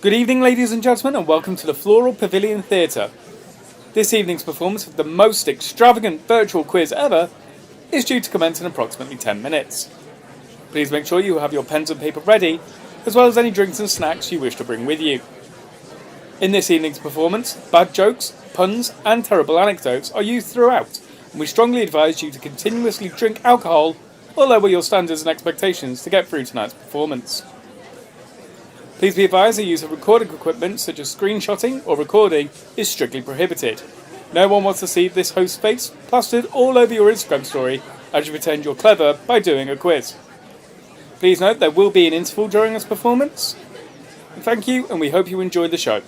Good evening, ladies and gentlemen, and welcome to the Floral Pavilion Theatre. This evening's performance of the most extravagant virtual quiz ever is due to commence in approximately 10 minutes. Please make sure you have your pens and paper ready, as well as any drinks and snacks you wish to bring with you. In this evening's performance, bad jokes, puns, and terrible anecdotes are used throughout, and we strongly advise you to continuously drink alcohol or lower your standards and expectations to get through tonight's performance. Please be advised the use of recording equipment such as screenshotting or recording is strictly prohibited. No one wants to see this host's face plastered all over your Instagram story as you pretend you're clever by doing a quiz. Please note there will be an interval during this performance. Thank you, and we hope you enjoy the show.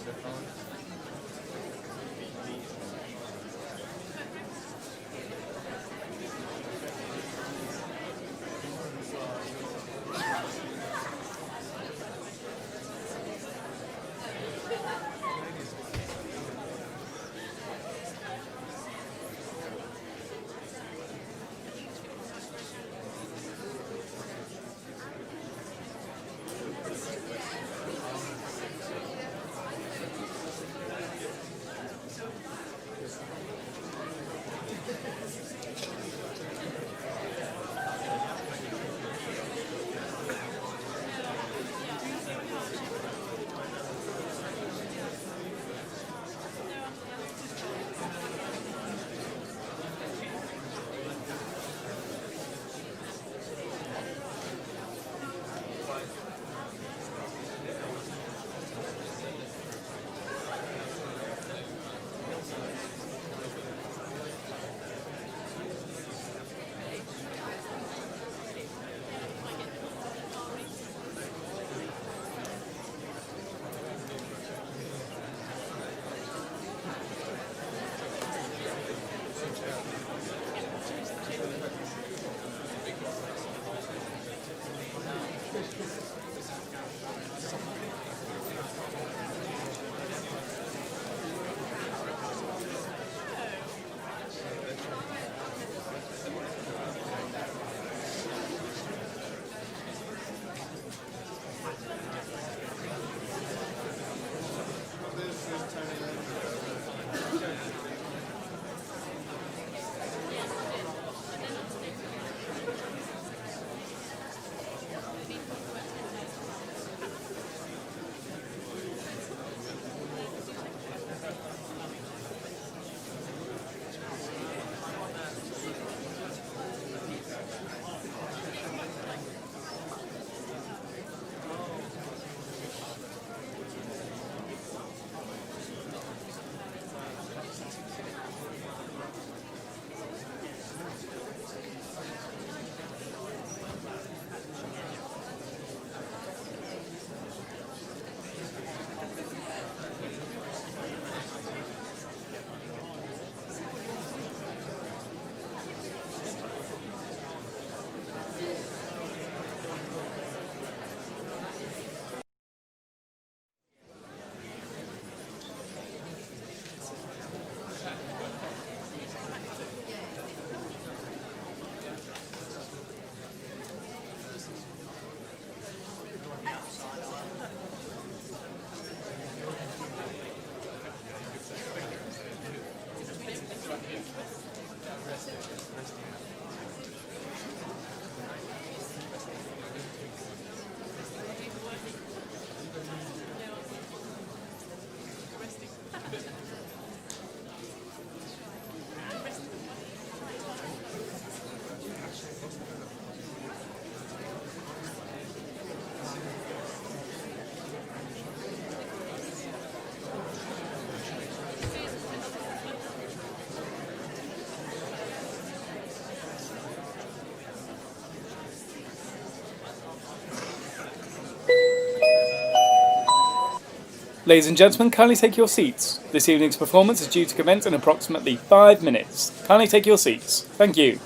Ladies and gentlemen, kindly take your seats. This evening's performance is due to commence in approximately 5 minutes. Kindly take your seats. Thank you.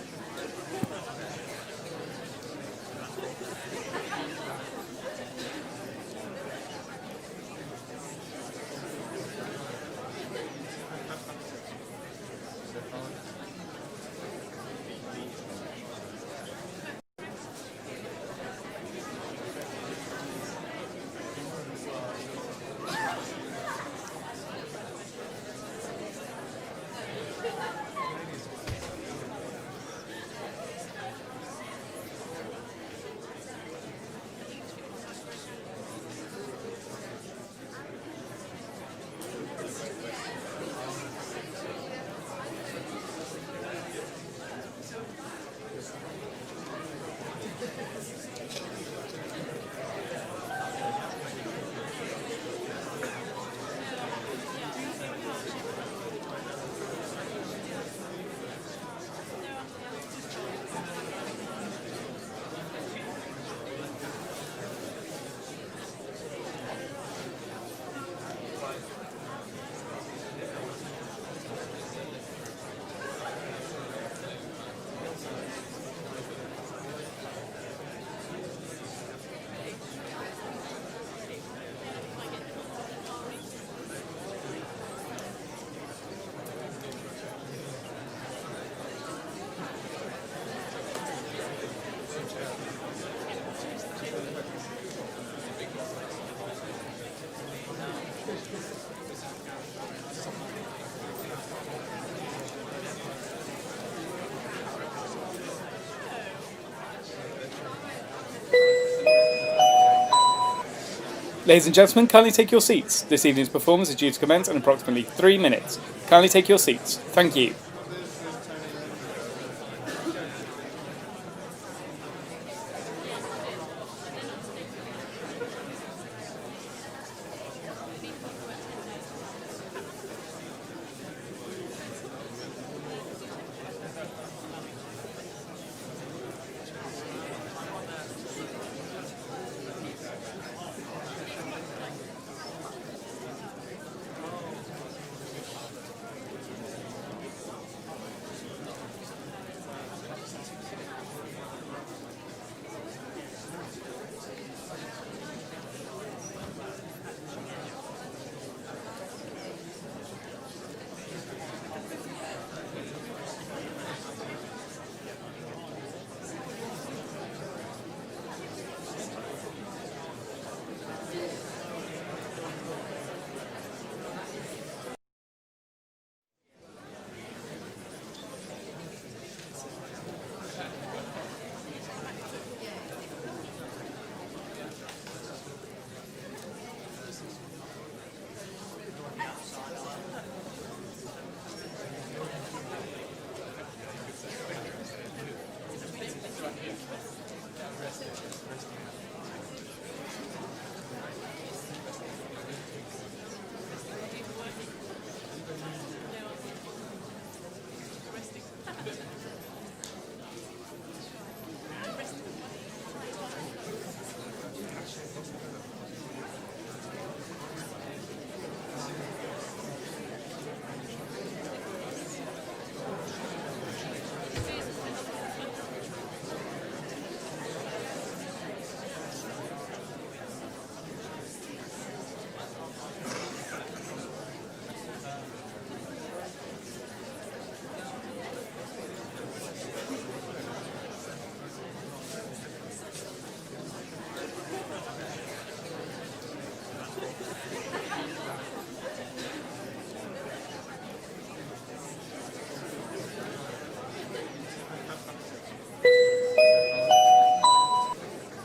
Ladies and gentlemen, kindly take your seats. This evening's performance is due to commence in approximately 3 minutes. Kindly take your seats. Thank you.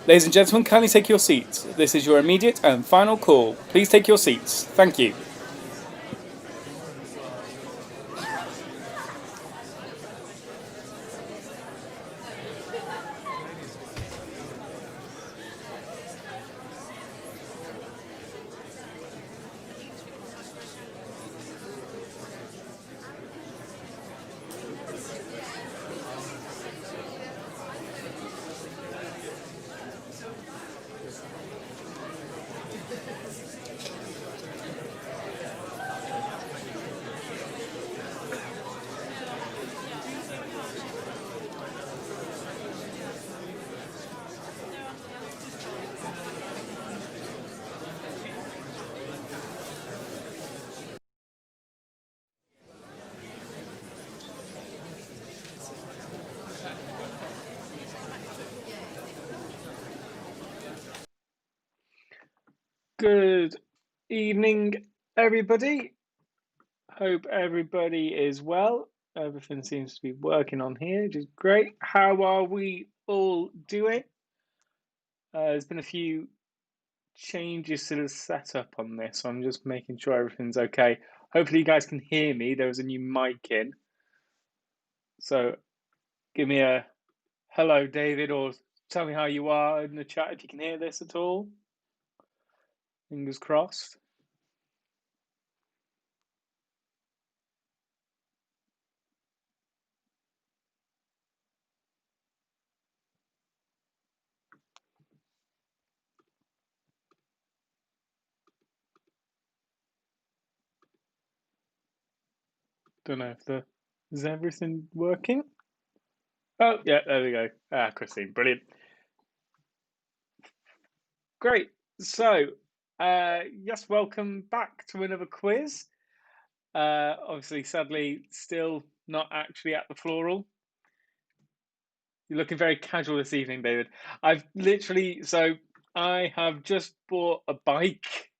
Ladies and gentlemen, kindly take your seats. This is your immediate and final call. Please take your seats. Thank you. Good evening, everybody. Hope everybody is well. Everything seems to be working on here, which is great. How are we all doing? There's been a few changes to the setup on this, so I'm just making sure everything's okay. Hopefully, you guys can hear me. There was a new mic in, so give me a hello, David, or tell me how you are in the chat if you can hear this at all. Fingers crossed. Don't know if is everything working? Oh, yeah, there we go. Christine, brilliant. Great. So, yes, welcome back to another quiz. Obviously, sadly, still not actually at the Floral. You're looking very casual this evening, David. I have just bought a bike,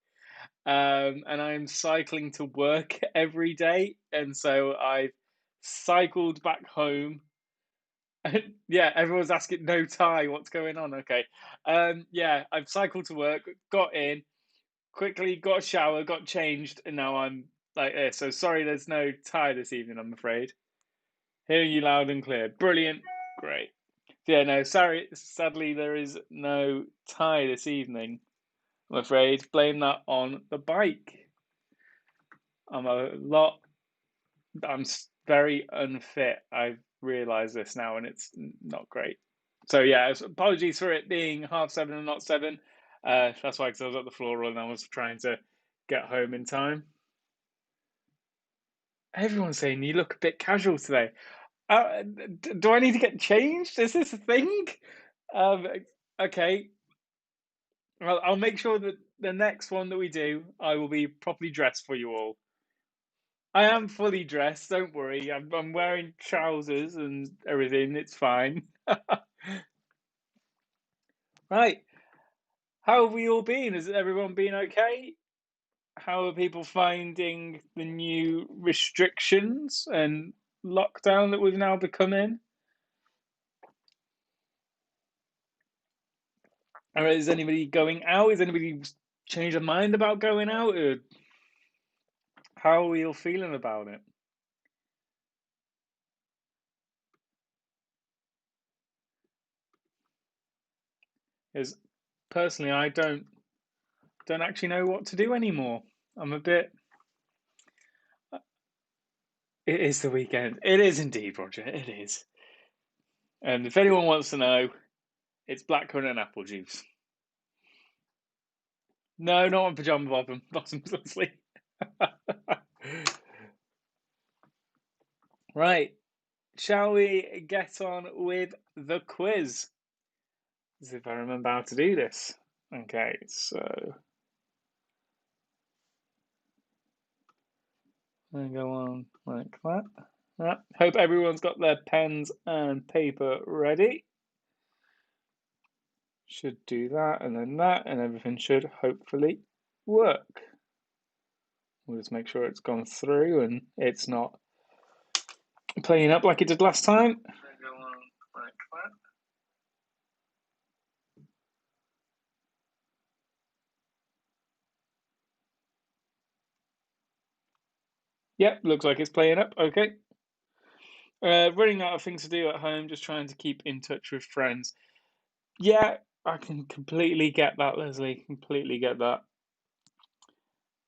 and I'm cycling to work every day, and so I've cycled back home. Yeah, everyone's asking no tie. What's going on? Okay. Yeah, I've cycled to work, got in, quickly got a shower, got changed, and now I'm like this. So sorry, there's no tie this evening, I'm afraid. Hearing you loud and clear. Brilliant. Great. Yeah, no, sorry. Sadly, there is no tie this evening, I'm afraid. Blame that on the bike. I'm a lot. I'm very unfit. I've realised this now, and it's not great. So yeah, apologies for it being 7:30 and not 7. That's why, because I was at the Floral and I was trying to get home in time. Everyone's saying you look a bit casual today. Do I need to get changed? Is this a thing? Um, okay. Well, I'll make sure that the next one that we do, I will be properly dressed for you all. I am fully dressed. Don't worry. I'm wearing trousers and everything. It's fine. Right. How have we all been? Has everyone been okay? How are people finding the new restrictions and lockdown that we've now become in? Or is anybody going out? Is anybody changed their mind about going out? Or how are we all feeling about it? Because personally, I don't actually know what to do anymore. I'm a bit. It is the weekend. It is indeed, Roger. It is. And if anyone wants to know, it's blackcurrant and apple juice. No, not on pajama bottoms, honestly. Right. Shall we get on with the quiz? As if I remember how to do this. Okay, so I go on like that. Right. Hope everyone's got their pens and paper ready. Should do that, and everything should hopefully work. We'll just make sure it's gone through and it's not playing up like it did last time. Go on like that. Yep, looks like it's playing up. Okay. Running out of things to do at home, just trying to keep in touch with friends. Yeah, I can completely get that, Leslie. Completely get that.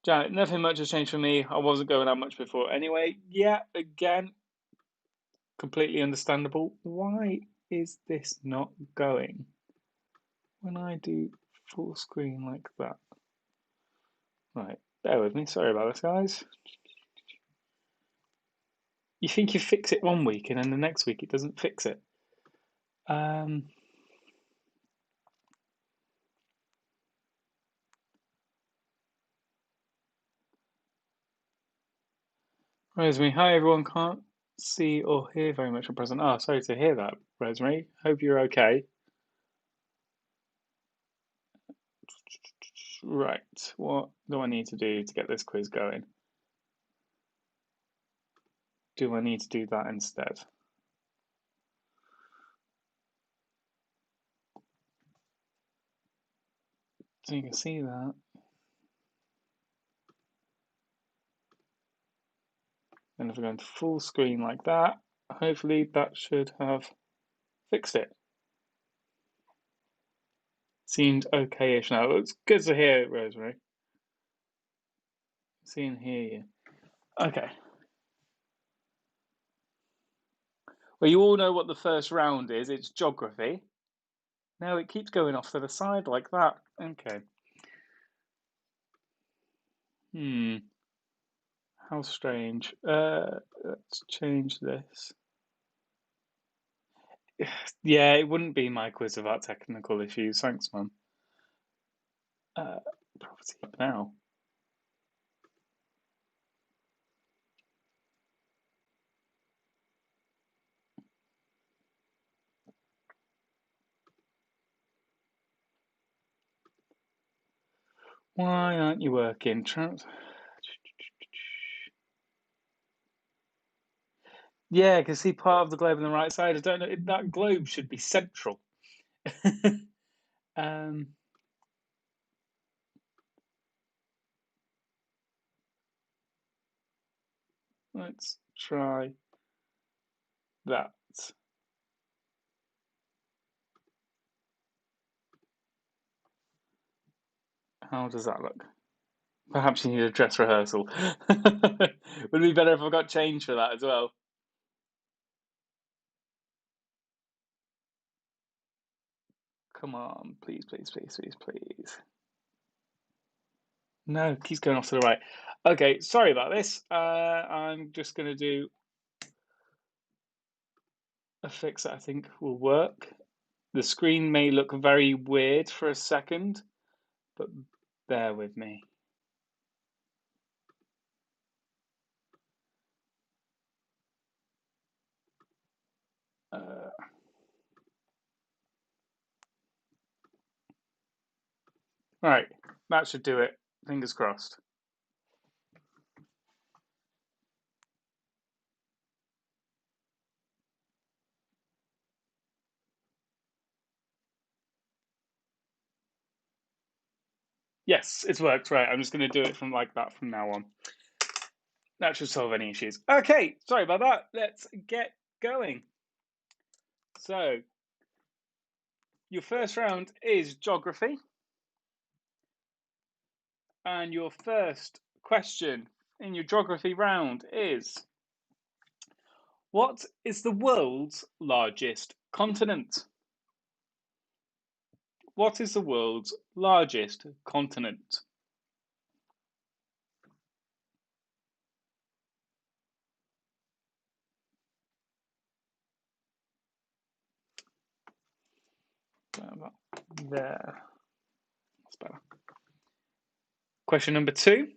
Janet, nothing much has changed for me. I wasn't going out much before anyway. Yeah, again, completely understandable. Why is this not going when I do full screen like that? Right, bear with me. Sorry about this, guys. You think you fix it one week and then the next week it doesn't fix it. Rosemary, hi everyone. Can't see or hear very much from present. Oh, sorry to hear that, Rosemary. Hope you're okay. Right, what do I need to do to get this quiz going? Do I need to do that instead? So you can see that. And if we go into full screen like that, hopefully that should have fixed it. Seemed okay-ish now. It's good to hear it, Rosemary. See and hear you. Okay. Well, you all know what the first round is. It's geography. Now it keeps going off to the side like that. Okay. How strange. Let's change this. Yeah, it wouldn't be my quiz without technical issues. Thanks, Mum. Property now. Why aren't you working? Yeah, I can see part of the globe on the right side. I don't know. That globe should be central. um, Let's try that. How does that look? Perhaps you need a dress rehearsal. Would it be better if I got changed for that as well? Come on, please, please, please, please, please. No, keeps going off to the right. Okay, sorry about this. I'm just going to do a fix that I think will work. The screen may look very weird for a second, but bear with me. Right, that should do it. Fingers crossed. Yes, it's worked. Right, I'm just going to do it from like that from now on. That should solve any issues. Okay, sorry about that. Let's get going. So, your first round is geography. And your first question in your geography round is: what is the world's largest continent? What is the world's largest continent? There. That's better. Question number 2.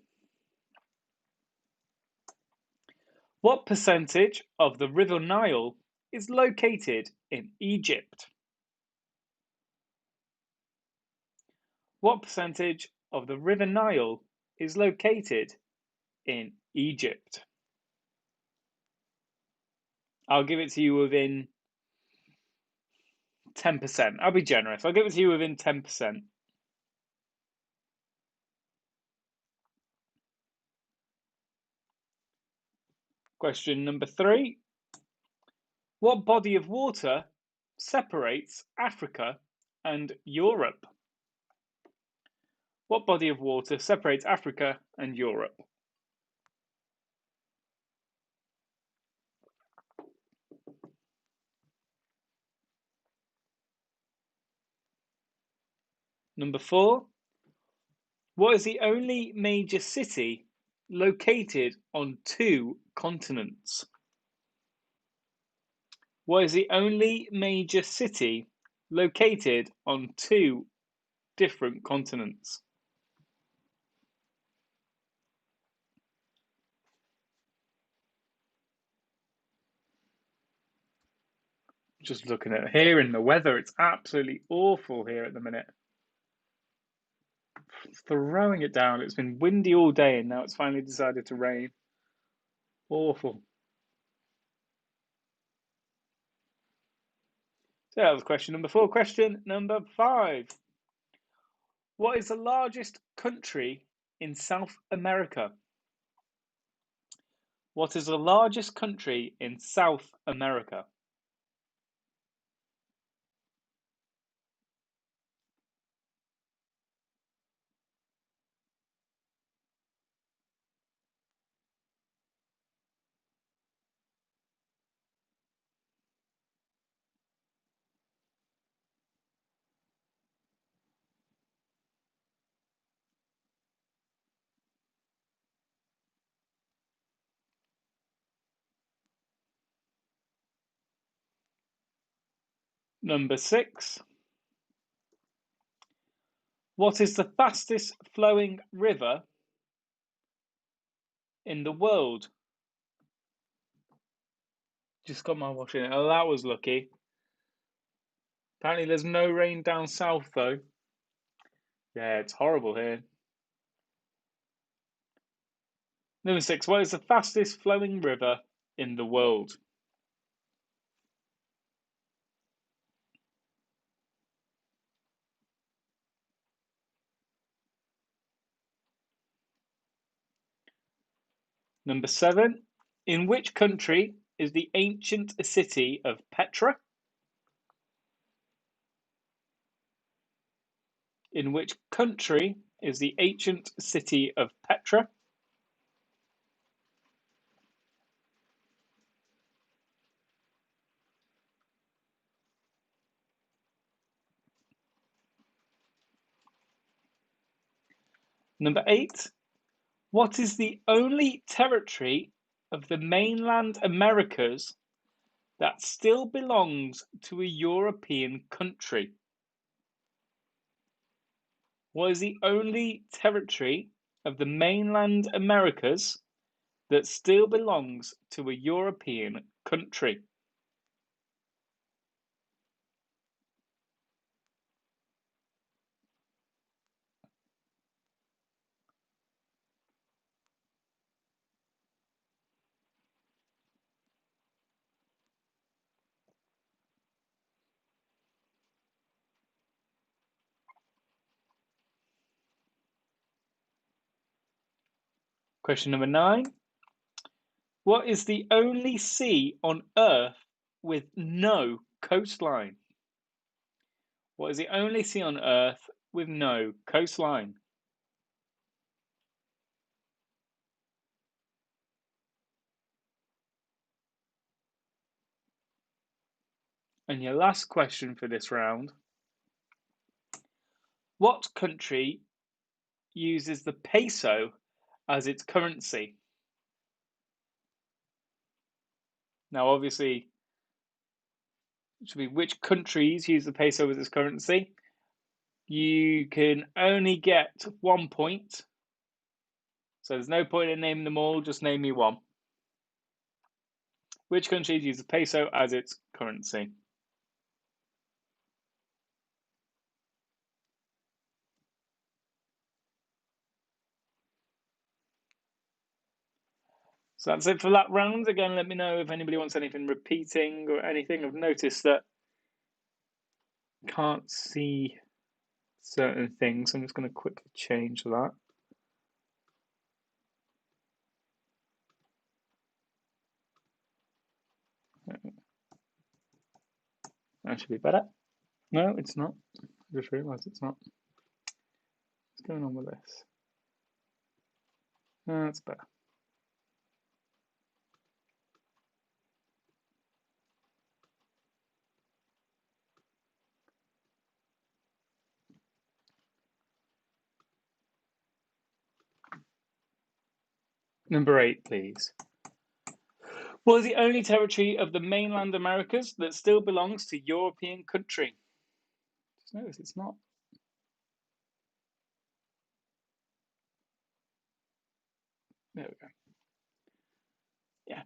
What percentage of the River Nile is located in Egypt? What percentage of the River Nile is located in Egypt? I'll give it to you within 10%. I'll be generous. I'll give it to you within 10%. Question number 3. What body of water separates Africa and Europe? What body of water separates Africa and Europe? Number 4. What is the only major city located on 2 continents? What is the only major city located on 2 different continents? Just looking at here in the weather, it's absolutely awful here at the minute. It's throwing it down. It's been windy all day and now it's finally decided to rain. Awful. So that was question number 4. Question number 5. What is the largest country in South America? What is the largest country in South America? Number 6. What is the fastest flowing river in the world? Just got my watch in it. Oh, that was lucky. Apparently there's no rain down south though. Yeah, it's horrible here. Number 6. What is the fastest flowing river in the world? Number 7. In which country is the ancient city of Petra? In which country is the ancient city of Petra? Number 8. What is the only territory of the mainland Americas that still belongs to a European country? What is the only territory of the mainland Americas that still belongs to a European country? Question number 9. What is the only sea on Earth with no coastline? What is the only sea on Earth with no coastline? And your last question for this round. What country uses the peso as its currency? Now, obviously, it should be which countries use the peso as its currency. You can only get 1 point. So there's no point in naming them all, just name me one. Which countries use the peso as its currency? So that's it for that round. Again, let me know if anybody wants anything repeating or anything. I've noticed that I can't see certain things. I'm just going to quickly change that. That should be better. No, it's not. I just realised it's not. What's going on with this? That's better. Number 8, please. What is the only territory of the mainland Americas that still belongs to European country? Just notice it's not. There we go. Yeah.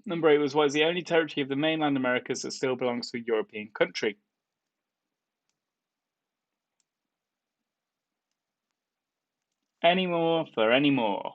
Number 8 was what is the only territory of the mainland Americas that still belongs to a European country? Any more for any more?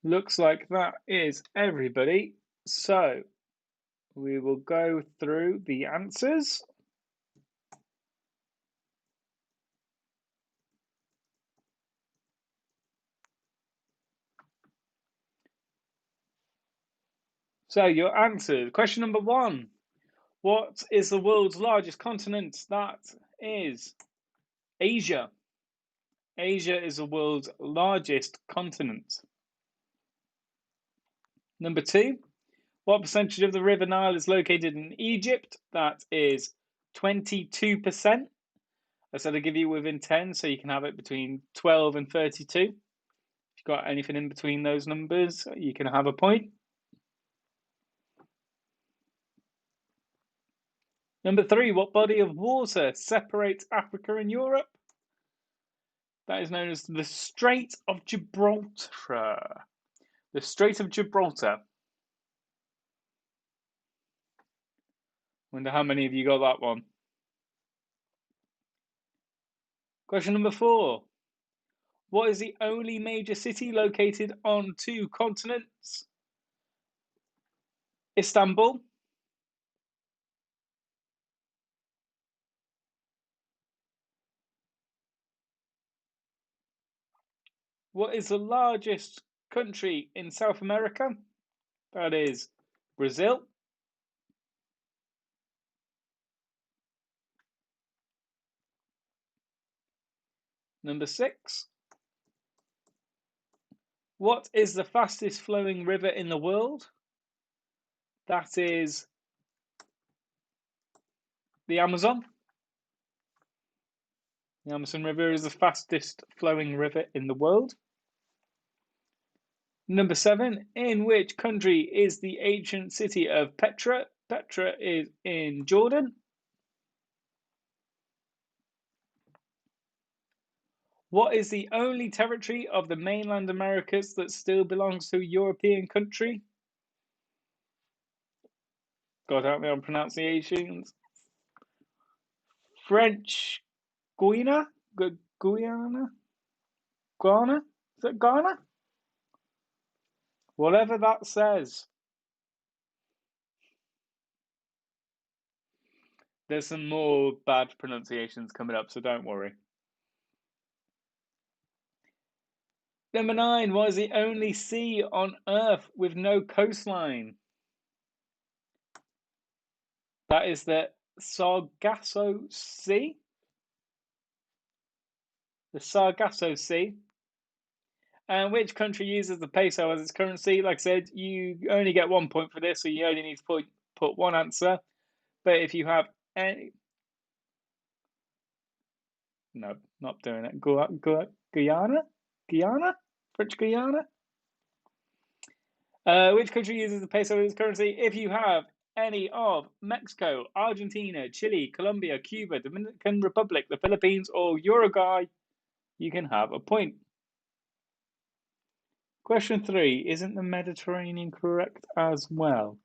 Looks like that is everybody. So we will go through the answers. So your answers. Question number 1. What is the world's largest continent? That is Asia. Asia is the world's largest continent. Number 2. What percentage of the River Nile is located in Egypt? That is 22%. I said I'd give you within 10, so you can have it between 12 and 32. If you've got anything in between those numbers, you can have a point. Number 3, what body of water separates Africa and Europe? That is known as the Strait of Gibraltar. The Strait of Gibraltar. Wonder how many of you got that one. Question number 4. What is the only major city located on 2 continents? Istanbul. What is the largest country in South America? That is Brazil. Number 6. What is the fastest flowing river in the world? That is the Amazon. The Amazon River is the fastest flowing river in the world. Number 7. In which country is the ancient city of Petra? Petra is in Jordan. What is the only territory of the mainland Americas that still belongs to a European country? God help me on pronunciations. French Guiana? Guyana? Ghana? Is it Ghana? Whatever that says. There's some more bad pronunciations coming up, so don't worry. Number 9. What is the only sea on Earth with no coastline? That is the Sargasso Sea. The Sargasso Sea. And which country uses the peso as its currency? Like I said, you only get 1 point for this, so you only need to put one answer. But if you have any... No, not doing it. Guyana? Guyana? French Guyana? Which country uses the peso as its currency? If you have any of Mexico, Argentina, Chile, Colombia, Cuba, Dominican Republic, the Philippines, or Uruguay, you can have a point. Question 3. Isn't the Mediterranean correct as well?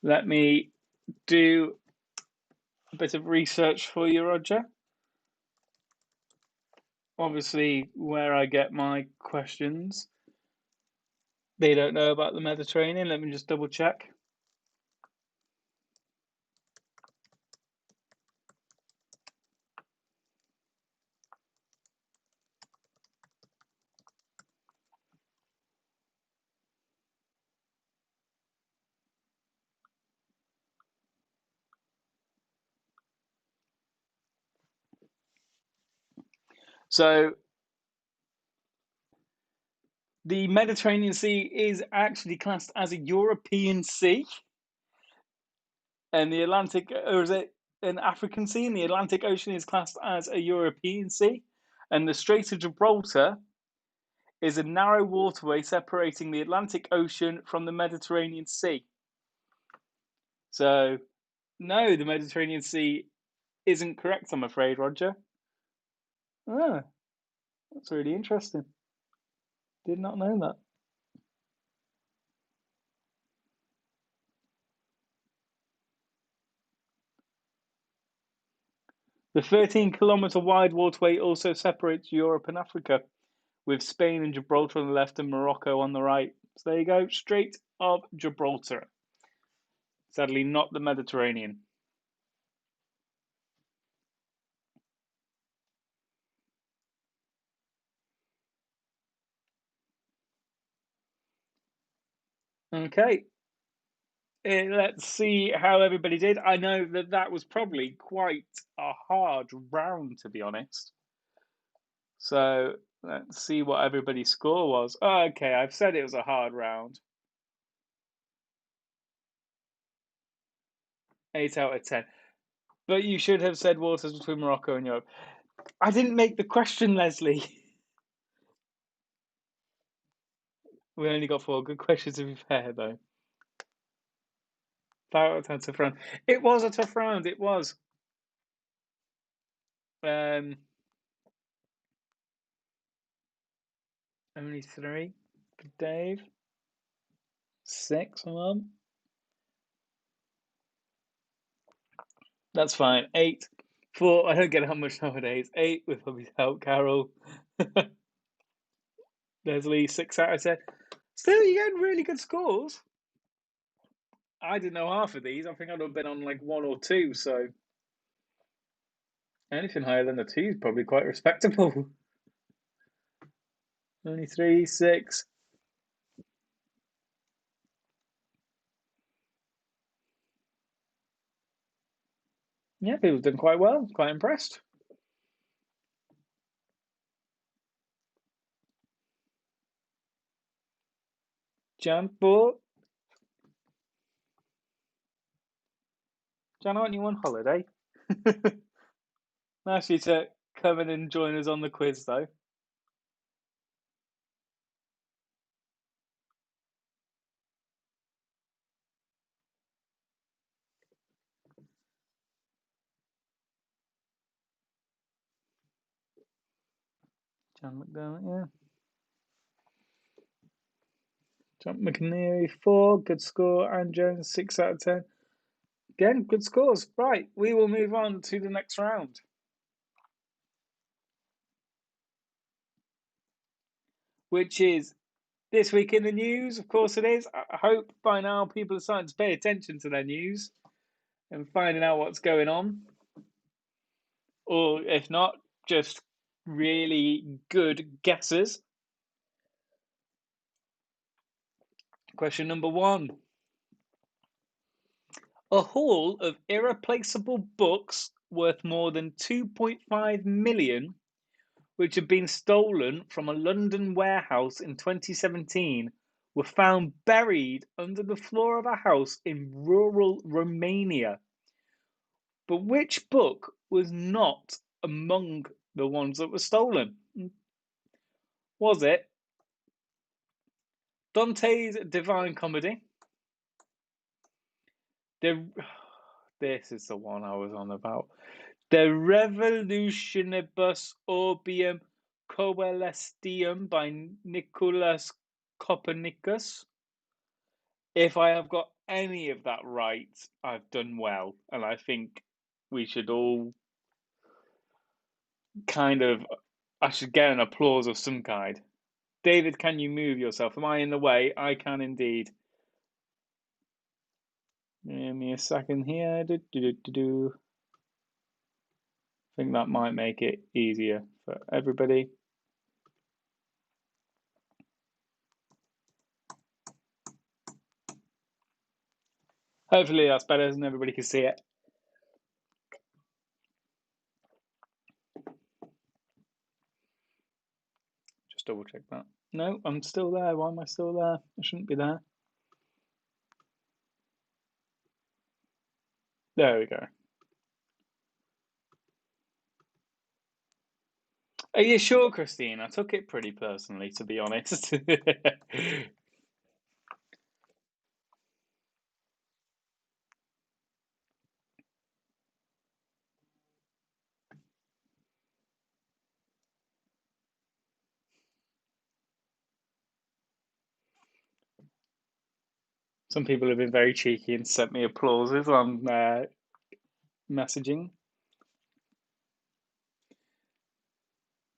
Let me do a bit of research for you, Roger. Obviously, where I get my questions, they don't know about the Mediterranean. Let me just double check. So, the Mediterranean Sea is actually classed as a European sea, and the Atlantic, or is it an African sea? And the Atlantic Ocean is classed as a European sea, and the Strait of Gibraltar is a narrow waterway separating the Atlantic Ocean from the Mediterranean Sea. So, no, the Mediterranean Sea isn't correct, I'm afraid, Roger. Ah, that's really interesting. Did not know that. The 13-kilometre wide waterway also separates Europe and Africa, with Spain and Gibraltar on the left and Morocco on the right. So there you go, Strait of Gibraltar. Sadly, not the Mediterranean. Okay. Let's see how everybody did. I know that was probably quite a hard round, to be honest. So let's see what everybody's score was. Oh, okay, I've said it was a hard round. 8 out of 10. But you should have said waters between Morocco and Europe. I didn't make the question, Leslie. We only got 4 good questions, to be fair, though. 5 out of 10, tough round. It was a tough round, it was. Only 3 for Dave. 6 for Mum. That's fine. 8 for, I don't get how much nowadays. 8 with Hubby's help, Carol. Leslie, 6 out of 10. Still, you're getting really good scores. I didn't know half of these. I think I'd have been on like 1 or 2, so anything higher than the 2 is probably quite respectable. Only 3, 6. Yeah, people have done quite well. Quite impressed. Jan, 4. Jan, aren't you on holiday? Nice you to come in and join us on the quiz, though. John McDermott, yeah. John McNeary, 4. Good score. Anne Jones, 6 out of 10. Again, good scores. Right, we will move on to the next round, which is this week in the news. Of course, it is. I hope by now people are starting to pay attention to their news and finding out what's going on. Or if not, just really good guesses. Question number 1. A haul of irreplaceable books worth more than 2.5 million, which had been stolen from a London warehouse in 2017, were found buried under the floor of a house in rural Romania. But which book was not among the ones that were stolen? Was it Dante's Divine Comedy? This is the one I was on about. De Revolutionibus Orbium Coelestium by Nicholas Copernicus. If I have got any of that right, I've done well, and I think we should all I should get an applause of some kind. David, can you move yourself? Am I in the way? I can indeed. Give me a second here. I think that might make it easier for everybody. Hopefully that's better and everybody can see it. Just double check that. No, I'm still there. Why am I still there? I shouldn't be there. There we go. Are you sure, Christine? I took it pretty personally, to be honest. Some people have been very cheeky and sent me applauses on messaging.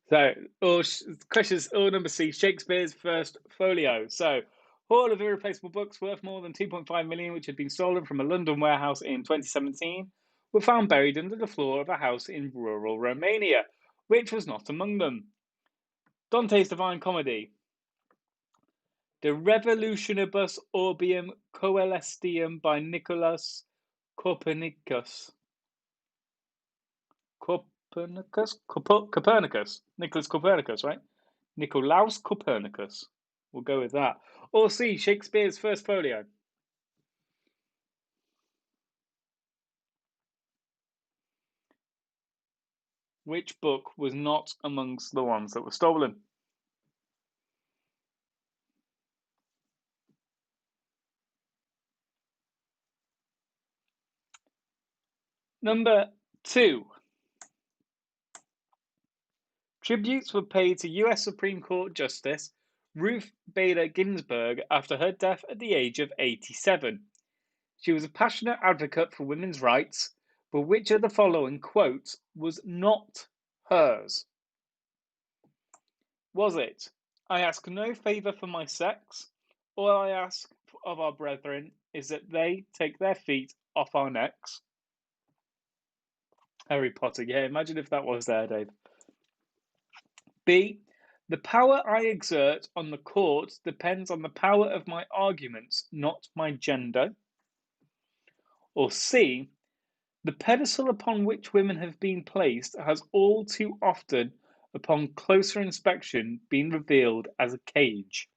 So, questions, number C, Shakespeare's first folio. So, haul of irreplaceable books worth more than 2.5 million, which had been stolen from a London warehouse in 2017, were found buried under the floor of a house in rural Romania, which was not among them. Dante's Divine Comedy, De Revolutionibus Orbium Coelestium by Nicholas Copernicus. Copernicus? Nicholas Copernicus, right? Nicolaus Copernicus. We'll go with that. Or C, Shakespeare's first folio. Which book was not amongst the ones that were stolen? Number 2. Tributes were paid to US Supreme Court Justice Ruth Bader Ginsburg after her death at the age of 87. She was a passionate advocate for women's rights, but which of the following quotes was not hers? Was it, "I ask no favour for my sex, all I ask of our brethren is that they take their feet off our necks"? Harry Potter, yeah, imagine if that was there, Dave. B, "The power I exert on the court depends on the power of my arguments, not my gender." Or C, "The pedestal upon which women have been placed has all too often, upon closer inspection, been revealed as a cage."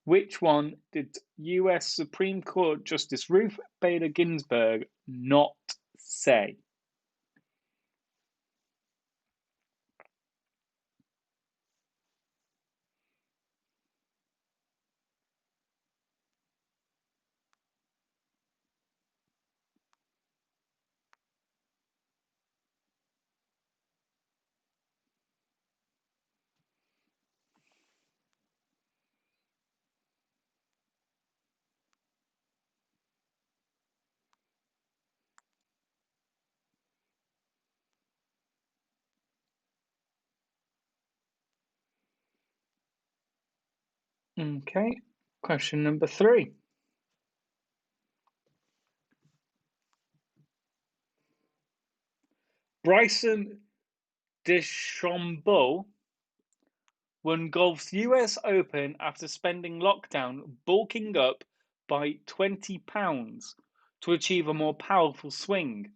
Which one did US Supreme Court Justice Ruth Bader Ginsburg not say? Okay, question number 3. Bryson DeChambeau won golf's US Open after spending lockdown bulking up by 20 pounds to achieve a more powerful swing.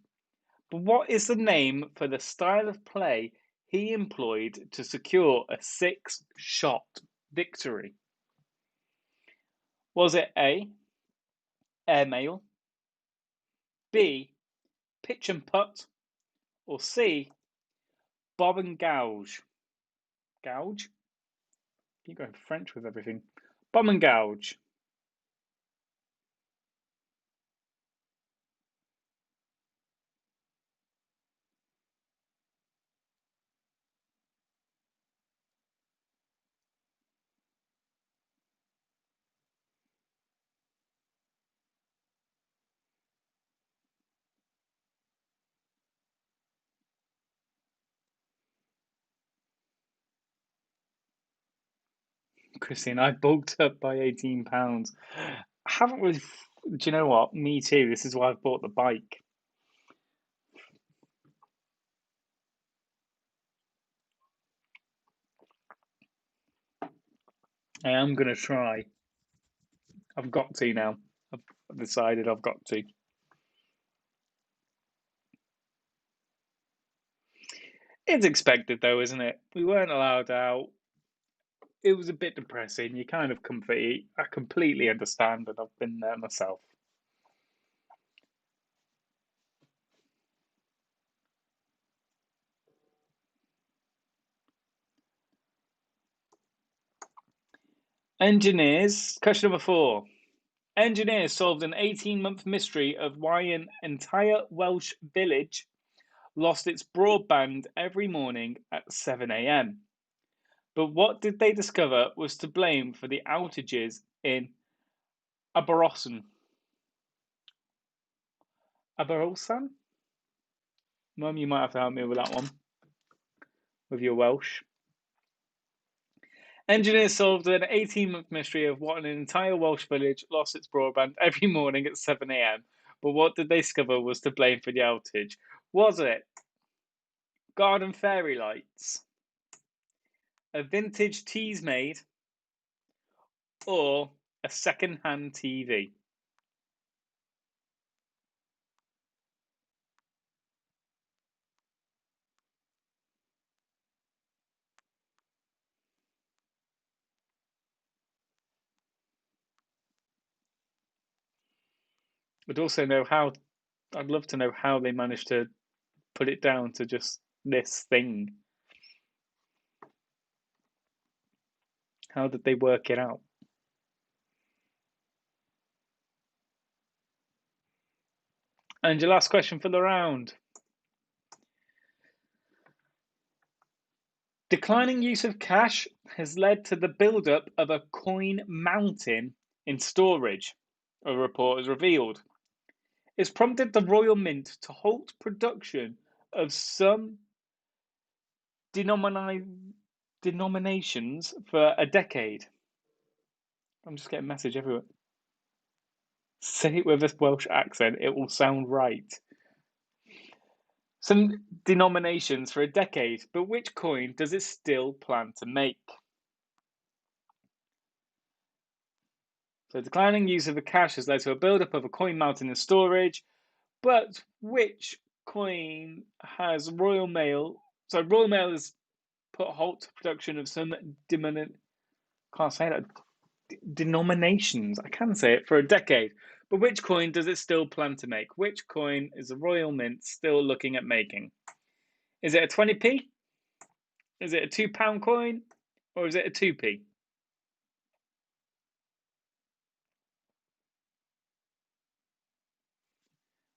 But what is the name for the style of play he employed to secure a 6-shot victory? Was it A, airmail, B, pitch and putt, or C, bob and gouge? Gouge? Keep going French with everything. Bob and gouge. Christine, I bulked up by 18 pounds. I haven't really. Do you know what? Me too. This is why I've bought the bike. I am going to try. I've got to now. I've decided I've got to. It's expected though, isn't it? We weren't allowed out. It was a bit depressing. You kind of comfy. I completely understand, and I've been there myself. Engineers. Question number 4. Engineers solved an 18-month mystery of why an entire Welsh village lost its broadband every morning at 7 a.m. But what did they discover was to blame for the outages in Aberystwyth? Aberystwyth? Mum, you might have to help me with that one, with your Welsh. Engineers solved an 18-month mystery of what an entire Welsh village lost its broadband every morning at 7 a.m. But what did they discover was to blame for the outage? Was it garden fairy lights, a vintage Teasmade, or a second-hand TV? I'd also know how. I'd love to know how they managed to put it down to just this thing. How did they work it out? And your last question for the round. Declining use of cash has led to the build-up of a coin mountain in storage, a report has revealed. It's prompted the Royal Mint to halt production of some denominations for a decade. I'm just getting a message everywhere. Say it with a Welsh accent, it will sound right. Some denominations for a decade, but which coin does it still plan to make? So declining use of the cash has led to a build-up of a coin mountain in storage, but which coin has Royal Mail? So Royal Mail has put halt to production of some can't say that denominations. I can say it for a decade. But which coin does it still plan to make? Which coin is the Royal Mint still looking at making? Is it a 20p? Is it a £2 coin? Or is it a 2p?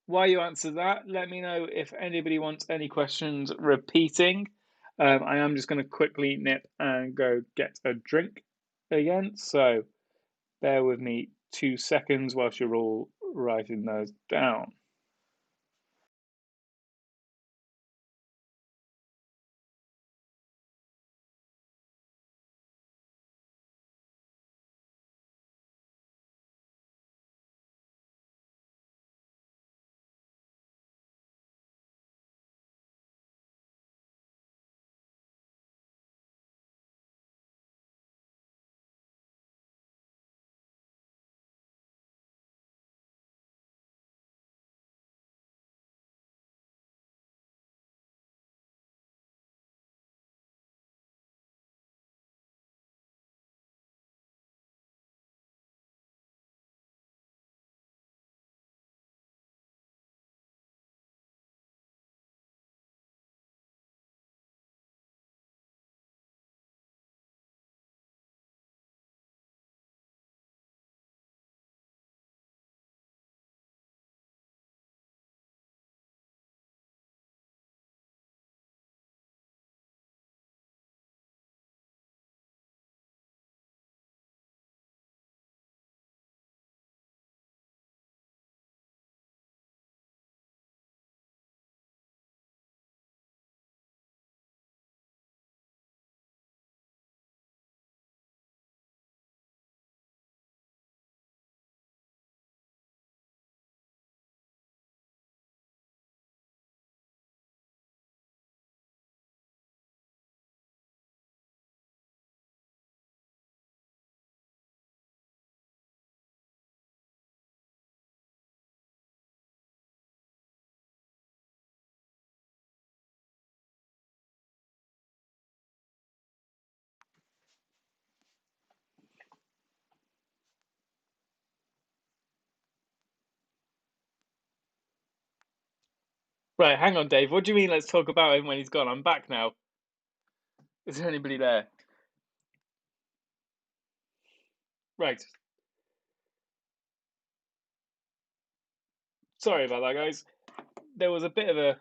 While you answer that, let me know if anybody wants any questions repeating. I am just going to quickly nip and go get a drink again. So bear with me 2 seconds whilst you're all writing those down. Right, hang on, Dave. What do you mean? Let's talk about him when he's gone. I'm back now. Is there anybody there? Right. Sorry about that, guys. There was a bit of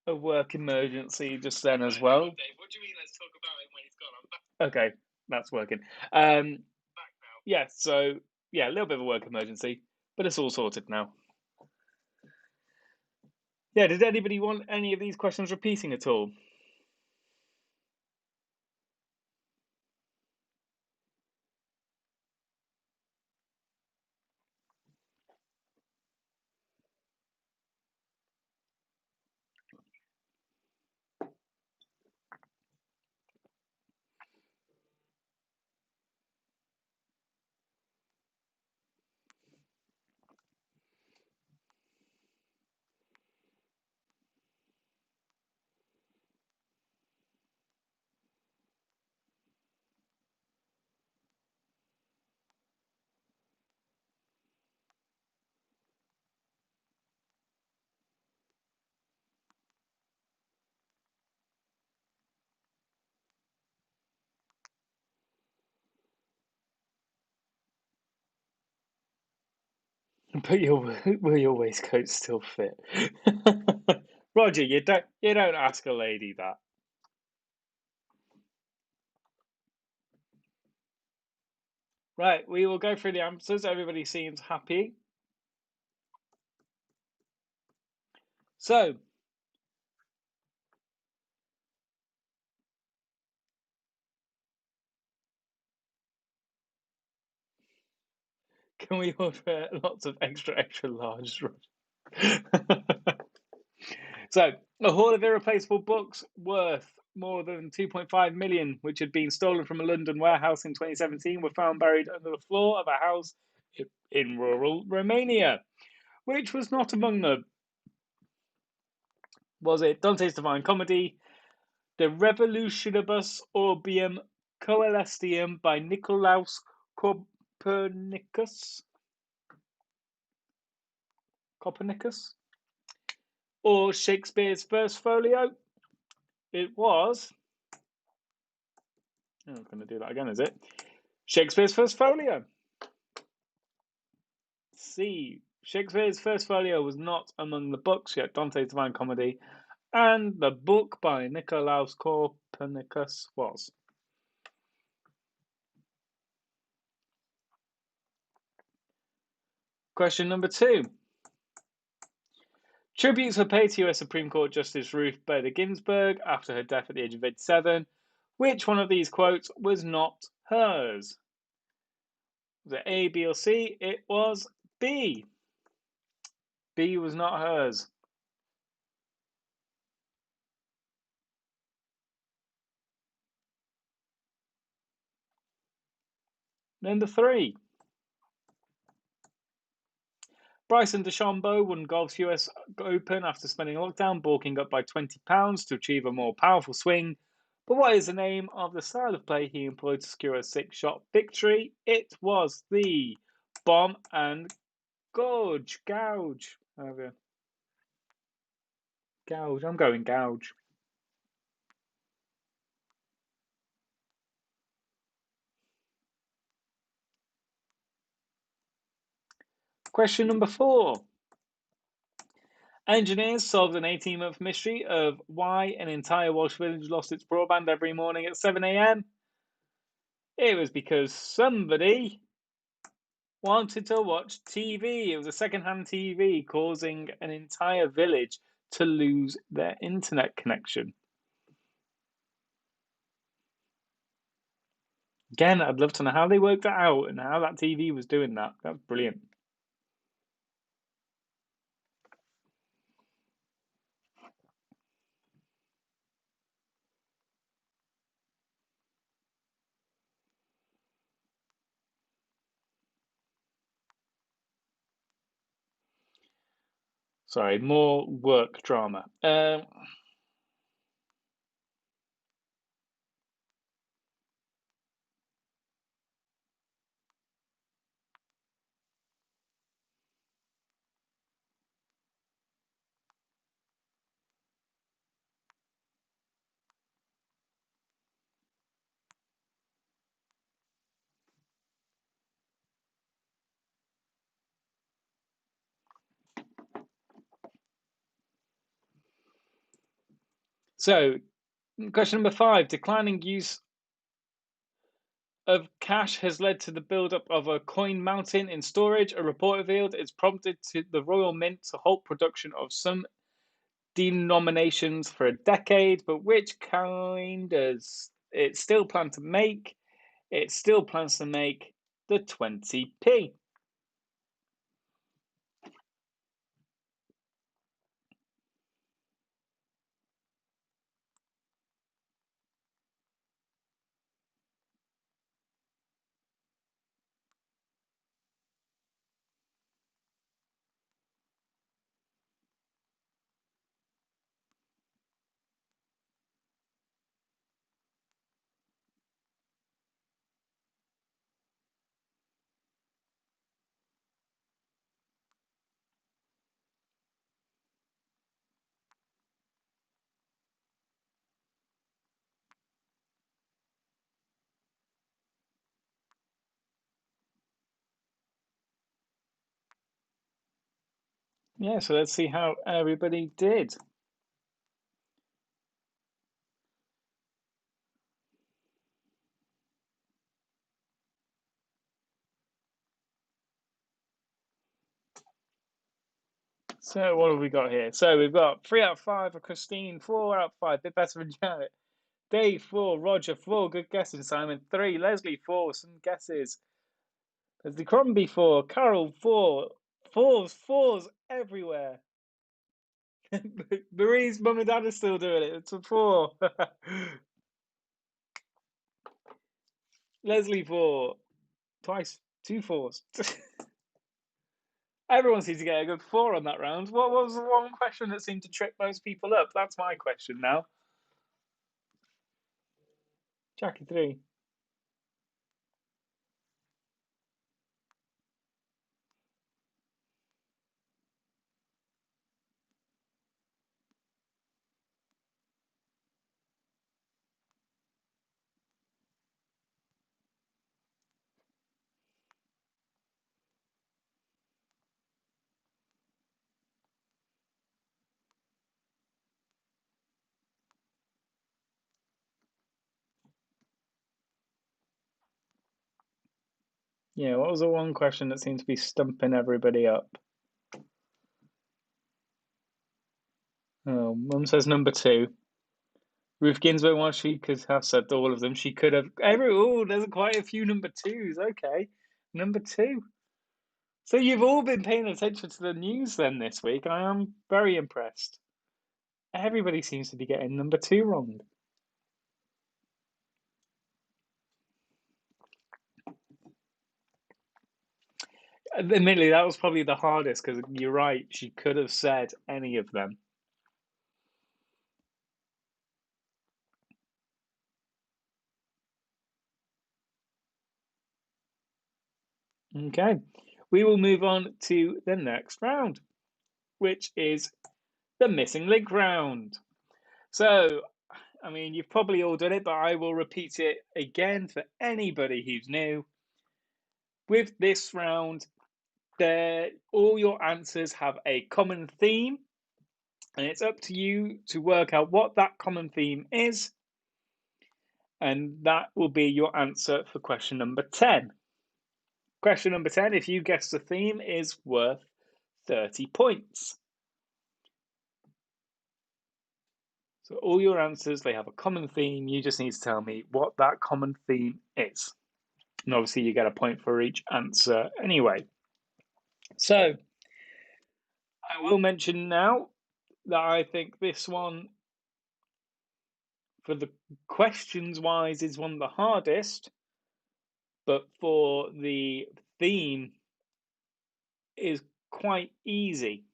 a work emergency just then as well. Dave, what do you mean? Let's talk about him when he's gone. I'm back. Okay, that's working. Back now. Yeah. So yeah, a little bit of a work emergency, but it's all sorted now. Yeah. Did anybody want any of these questions repeating at all? But will your waistcoat still fit? Roger, you don't ask a lady that. Right, we will go through the answers. Everybody seems happy. So, can we order lots of extra large? So, a haul of irreplaceable books worth more than 2.5 million, which had been stolen from a London warehouse in 2017, were found buried under the floor of a house in rural Romania. Which was not among them? Was it Dante's Divine Comedy, De Revolutionibus Orbium Coelestium by Nicolaus Copernicus? Copernicus? Or Shakespeare's First Folio? It was. I'm not going to do that again, is it? Shakespeare's First Folio. C. Shakespeare's First Folio was not among the books, yet Dante's Divine Comedy and the book by Nicolaus Copernicus was. Question number 2. Tributes were paid to US Supreme Court Justice Ruth Bader Ginsburg after her death at the age of 87. Which one of these quotes was not hers? Was it A, B, or C? It was B. B was not hers. Number 3. Bryson DeChambeau won golf's US Open after spending lockdown balking up by £20 to achieve a more powerful swing. But what is the name of the style of play he employed to secure a 6-shot victory? It was the bomb and gouge. Gouge. Gouge. I'm going gouge. Question number 4. Engineers solved an 18-month mystery of why an entire Welsh village lost its broadband every morning at 7 a.m. It was because somebody wanted to watch TV. It was a second-hand TV, causing an entire village to lose their internet connection. Again, I'd love to know how they worked that out and how that TV was doing that. That's brilliant. Sorry, more work drama. So, question number 5. Declining use of cash has led to the build-up of a coin mountain in storage. A report revealed it's prompted the Royal Mint to halt production of some denominations for a decade, but which kind does it still plan to make? It still plans to make the 20p. Yeah, so let's see how everybody did. So what have we got here? So we've got 3 out of 5 for Christine, 4 out of 5, bit better than Janet. Dave, 4, Roger, 4, good guessing, Simon, 3, Leslie, 4, some guesses. There's the Crombie, 4, Carol, 4, fours everywhere. Marie's mum and dad are still doing it, it's a 4. Leslie, 4, twice, 2 fours. Everyone seems to get a good 4 on that round. What was the one question that seemed to trip most people up? That's my question now. Jackie, 3. Yeah, what was the one question that seemed to be stumping everybody up? Oh, Mum says number 2. Ruth Ginsburg, well, she could have said all of them. She could have. There's quite a few number 2s. Okay, number 2. So you've all been paying attention to the news then this week. I am very impressed. Everybody seems to be getting number 2 wrong. Admittedly, that was probably the hardest because you're right. She could have said any of them. Okay, we will move on to the next round, which is the missing link round. So, I mean, you've probably all done it, but I will repeat it again for anybody who's new. With this round, all your answers have a common theme, and it's up to you to work out what that common theme is, and that will be your answer for question number 10. Question number 10, if you guess the theme, is worth 30 points. So all your answers, they have a common theme. You just need to tell me what that common theme is. And obviously you get a point for each answer anyway. So I will mention now that I think this one, for the questions wise, is one of the hardest, but for the theme is quite easy.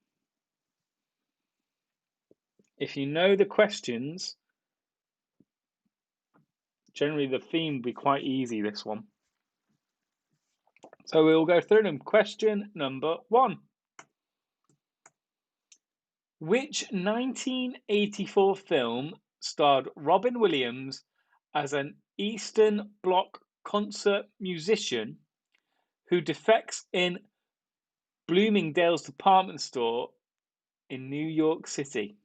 If you know the questions, generally the theme will be quite easy, this one. So we'll go through them. Question number 1. Which 1984 film starred Robin Williams as an Eastern Bloc concert musician who defects in Bloomingdale's department store in New York City?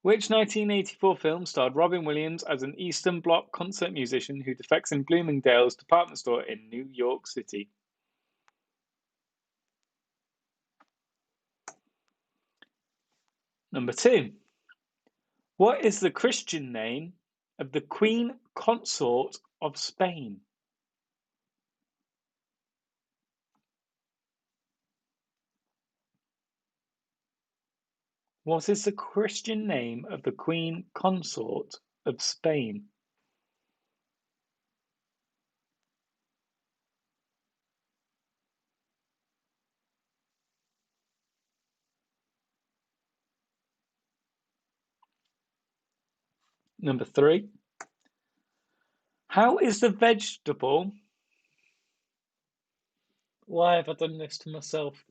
Which 1984 film starred Robin Williams as an Eastern Bloc concert musician who defects in Bloomingdale's department store in New York City? Number 2. What is the Christian name of the Queen Consort of Spain? What is the Christian name of the Queen Consort of Spain? Number 3. How is the vegetable? Why have I done this to myself?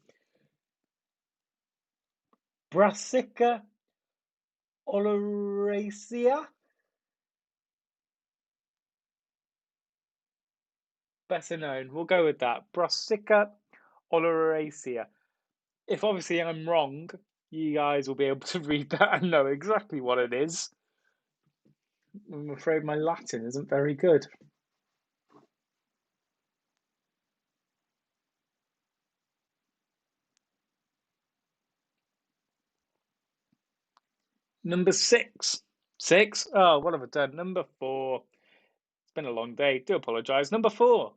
Brassica oleracea? Better known. We'll go with that. Brassica oleracea. If obviously I'm wrong, you guys will be able to read that and know exactly what it is. I'm afraid my Latin isn't very good. Number six. Six? Oh, what have I done? Number four. It's been a long day. Do apologise. Number four.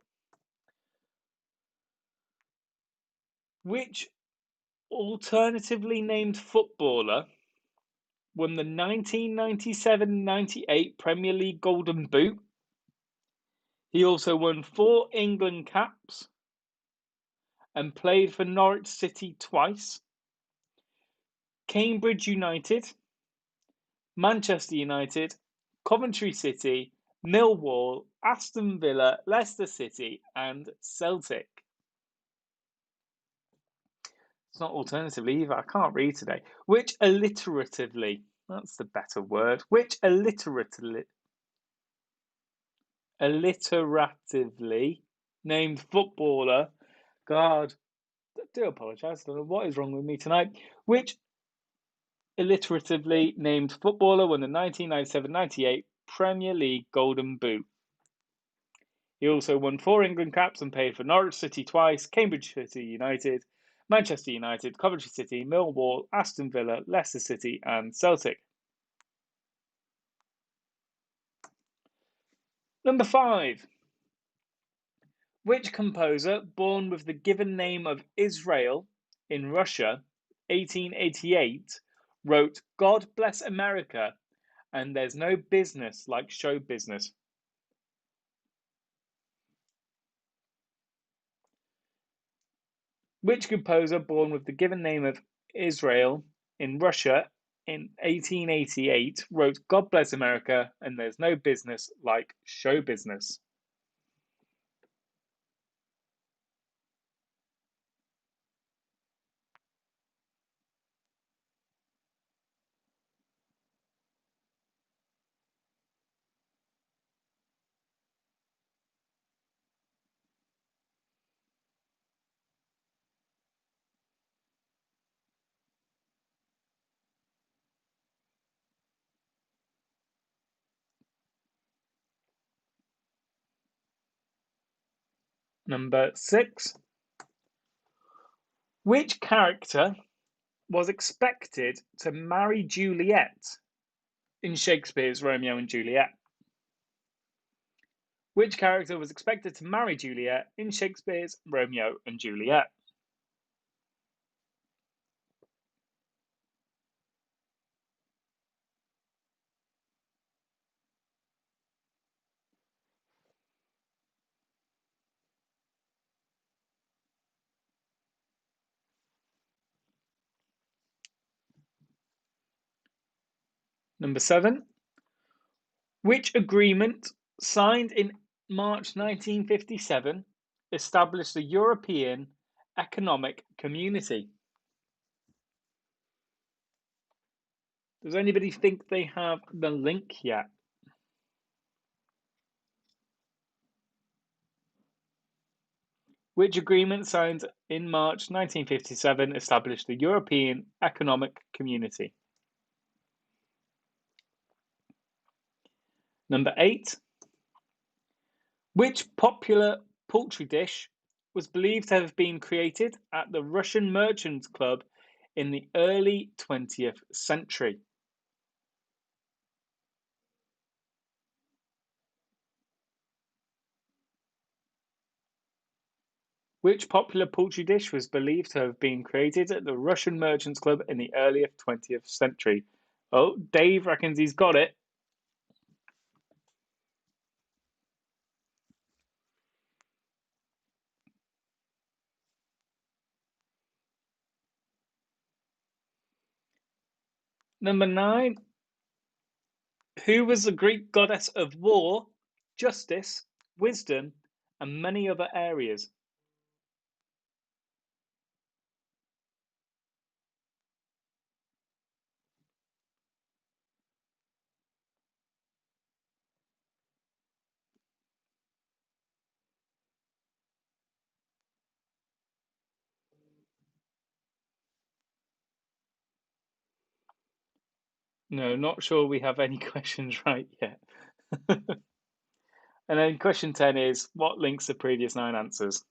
Which alternatively named footballer won the 1997-98 Premier League Golden Boot? He also won 4 England caps and played for Norwich City twice, Cambridge United, Manchester United, Coventry City, Millwall, Aston Villa, Leicester City, and Celtic. It's not alternatively either. I can't read today. Which alliteratively, that's the better word, which alliteratively named footballer, God, I do apologise, I don't know what is wrong with me tonight, which alliteratively named footballer won the 1997-98 Premier League Golden Boot? He also won 4 England caps and played for Norwich City twice, Cambridge City United, Manchester United, Coventry City, Millwall, Aston Villa, Leicester City, and Celtic. Number 5. Which composer, born with the given name of Israel in Russia, 1888, wrote God Bless America and There's No Business Like Show Business? Which composer, born with the given name of Israel in Russia in 1888, wrote God Bless America and There's No Business Like Show Business? Number 6. Which character was expected to marry Juliet in Shakespeare's Romeo and Juliet? Which character was expected to marry Juliet in Shakespeare's Romeo and Juliet? Number 7. Which agreement, signed in March 1957, established the European Economic Community? Does anybody think they have the link yet? Which agreement, signed in March 1957, established the European Economic Community? Number 8. Which popular poultry dish was believed to have been created at the Russian Merchants Club in the early 20th century? Which popular poultry dish was believed to have been created at the Russian Merchants Club in the early 20th century? Oh, Dave reckons he's got it. Number 9. Who was the Greek goddess of war, justice, wisdom, and many other areas? No, not sure we have any questions right yet. And then question 10 is, what links the previous 9 answers?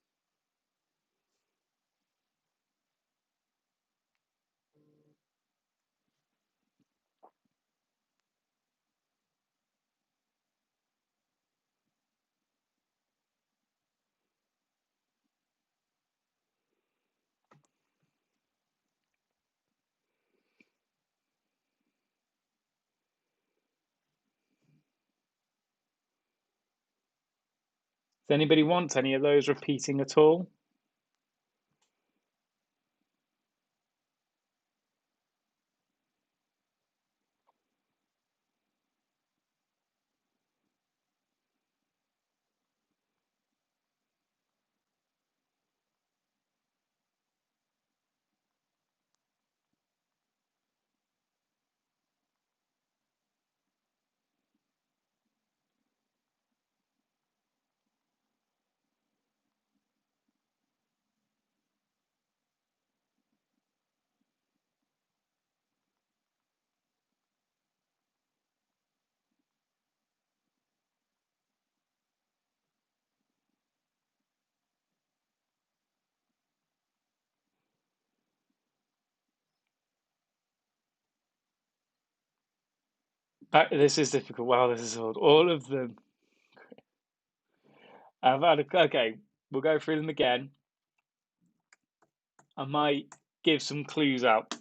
anybody want any of those repeating at all? This is difficult. Wow, this is hard. All of them. Okay, we'll go through them again. I might give some clues out.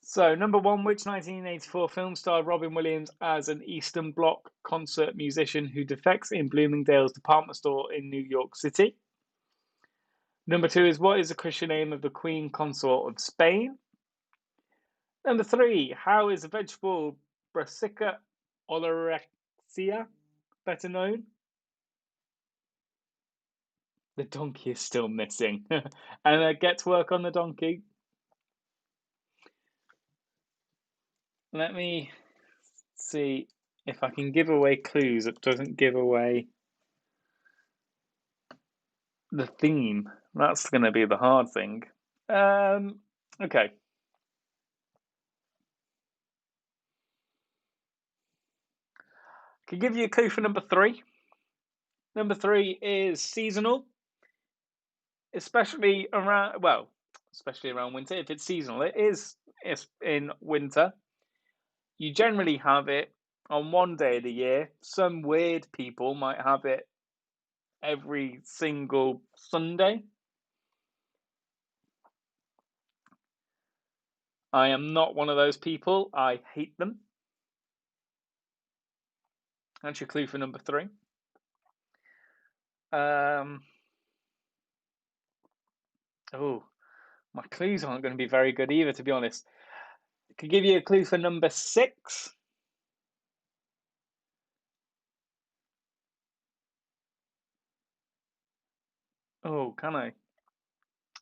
So, number one, which 1984 film starred Robin Williams as an Eastern Bloc concert musician who defects in Bloomingdale's department store in New York City? Number two is what is the Christian name of the Queen Consort of Spain? Number three, how is the vegetable Brassica oleracea better known? The donkey is still missing. And get to work on the donkey. Let me see if I can give away clues that doesn't give away the theme. That's going to be the hard thing. Okay. Can give you a clue for number three. Number three is seasonal, especially around winter. If it's seasonal, it's in winter. You generally have it on one day of the year. Some weird people might have it every single Sunday. I am not one of those people. I hate them. That's your clue for number three. Oh, my clues aren't going to be very good either, to be honest. I could give you a clue for number six. Oh, can I?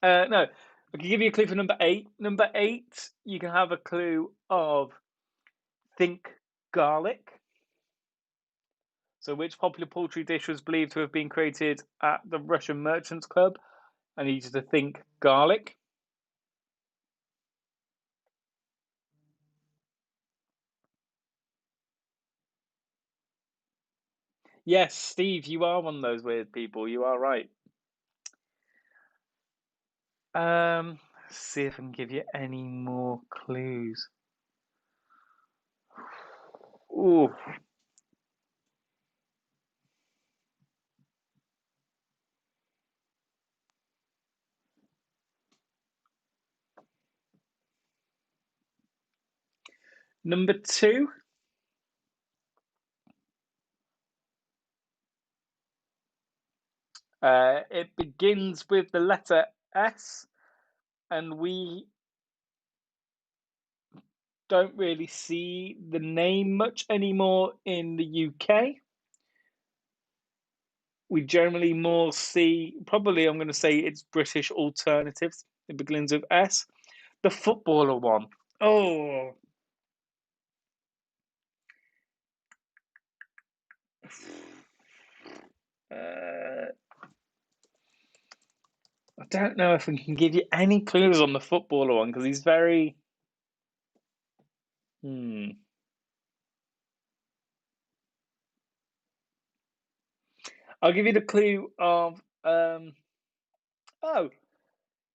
No, I can give you a clue for number eight. Number eight, you can have a clue of think garlic. So, which popular poultry dish was believed to have been created at the Russian Merchants Club? I need you to think garlic. Yes, Steve, you are one of those weird people. You are right. Let's see if I can give you any more clues. Ooh. Number two. It begins with the letter S, and we don't really see the name much anymore in the UK. We generally more see, probably I'm going to say it's British alternatives. It begins with S. The footballer one. Oh. Uh, I don't know if we can give you any clues on the footballer one because he's very. I'll give you the clue of. Oh,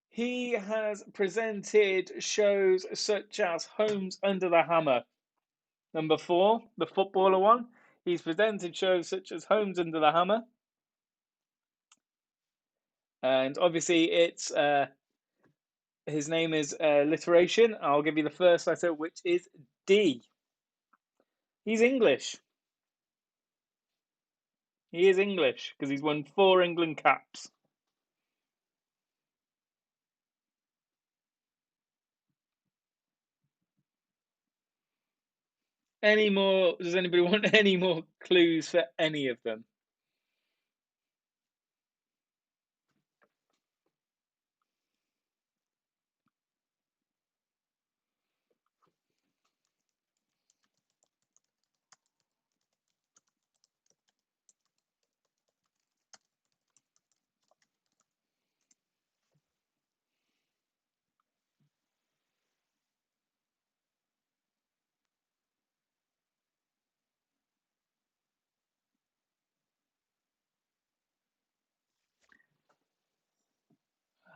he has presented shows such as Homes Under the Hammer. Number four, the footballer one. He's presented shows such as Homes Under the Hammer. And obviously, it's his name is alliteration. I'll give you the first letter, which is D. He's English. He is English because he's won 4 England caps. Any more? Does anybody want any more clues for any of them?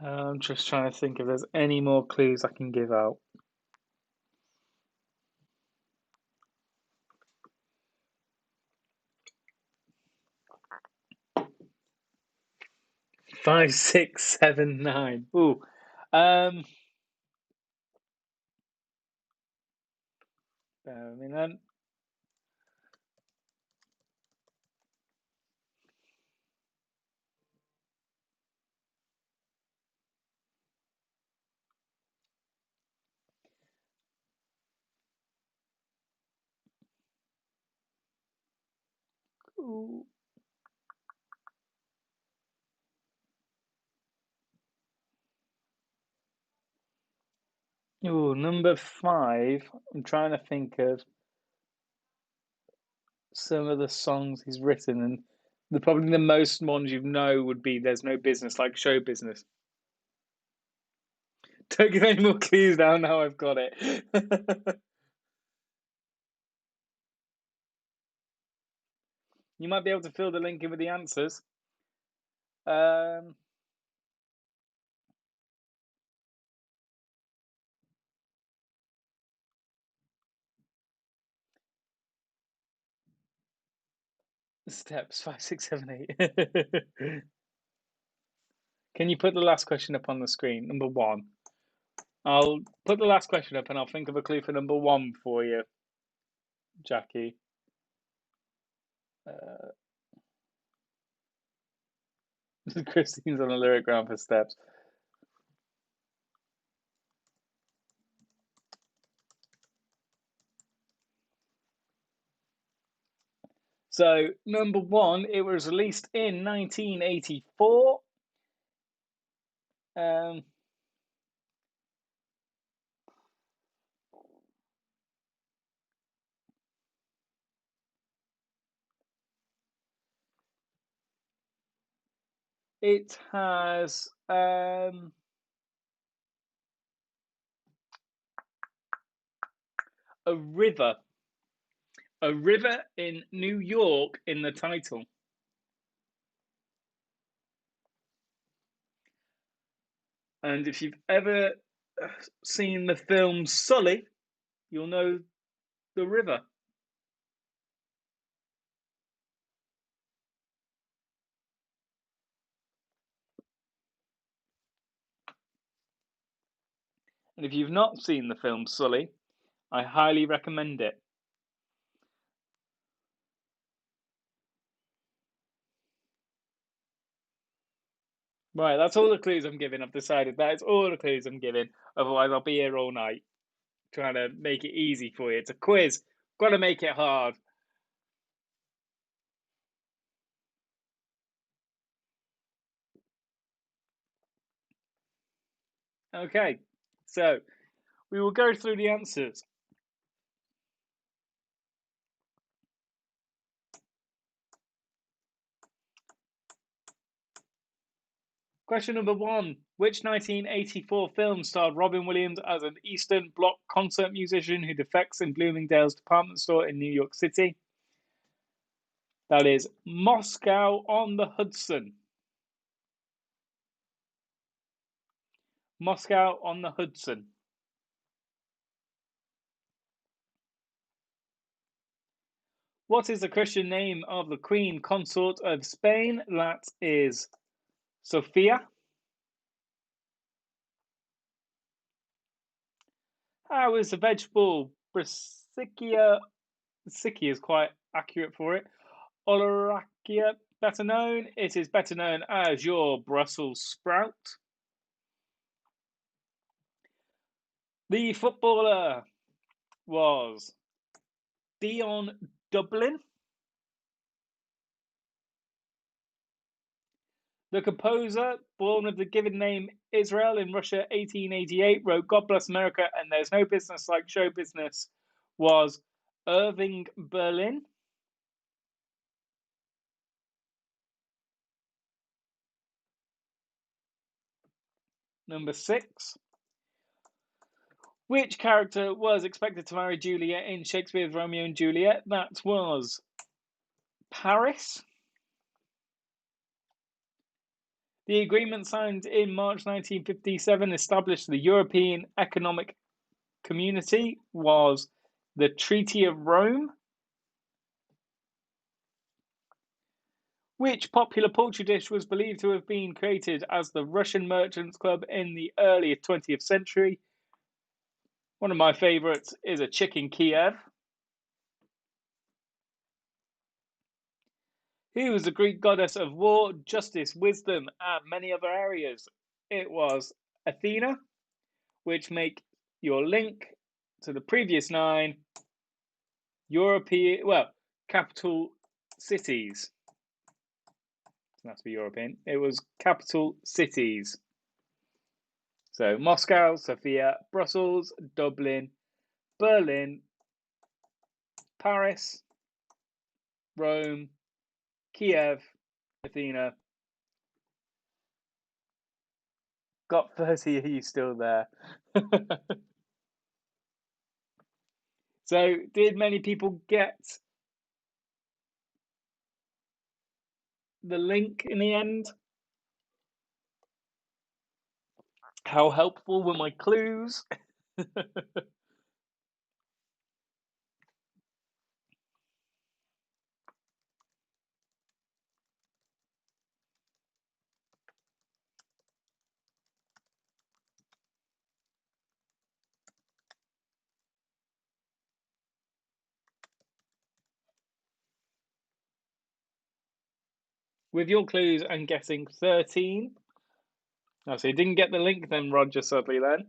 I'm just trying to think if there's any more clues I can give out. Five, six, seven, nine. Ooh. Um, I mean, ooh. Ooh, number 5. I'm trying to think of some of the songs he's written, and probably the most ones you know would be "There's No Business Like Show Business." Don't give any more clues now. Now I've got it. You might be able to fill the link in with the answers. Um, steps 5, 6, 7, 8. Can you put the last question up on the screen? Number 1. I'll put the last question up and I'll think of a clue for number 1 for you, Jackie. Christine's on the lyric ground for steps. So, number 1, it was released in 1984. Um, it has a river in New York in the title. And if you've ever seen the film Sully, you'll know the river. And if you've not seen the film Sully, I highly recommend it. Right, that's all the clues I'm giving. I've decided that is all the clues I'm giving. Otherwise, I'll be here all night trying to make it easy for you. It's a quiz. Got to make it hard. Okay, so we will go through the answers. Question number 1. Which 1984 film starred Robin Williams as an Eastern Bloc concert musician who defects in Bloomingdale's department store in New York City? That is Moscow on the Hudson. Moscow on the Hudson. What is the Christian name of the Queen Consort of Spain? That is Sophia. How is the vegetable Brassica? Brassica is quite accurate for it. Oleracea better known, it is better known as your Brussels sprout. The footballer was Dion Dublin. The composer, born with the given name Israel in Russia 1888, wrote God Bless America and There's No Business Like Show Business, was Irving Berlin. Number 6. Which character was expected to marry Juliet in Shakespeare's Romeo and Juliet? That was Paris. The agreement signed in March 1957 established the European Economic Community was the Treaty of Rome. Which popular poultry dish was believed to have been created as the Russian Merchants Club in the early 20th century? One of my favourites is a chicken Kiev. Who was the Greek goddess of war, justice, wisdom, and many other areas? It was Athena, which make your link to the previous 9 capital cities. That's for European. It was capital cities. So Moscow, Sofia, Brussels, Dublin, Berlin, Paris, Rome, Kiev, Athena. Got 30, are you still there? So, did many people get the link in the end? How helpful were my clues? With your clues, I'm guessing 13. Oh, so you didn't get the link then, Roger, sadly then.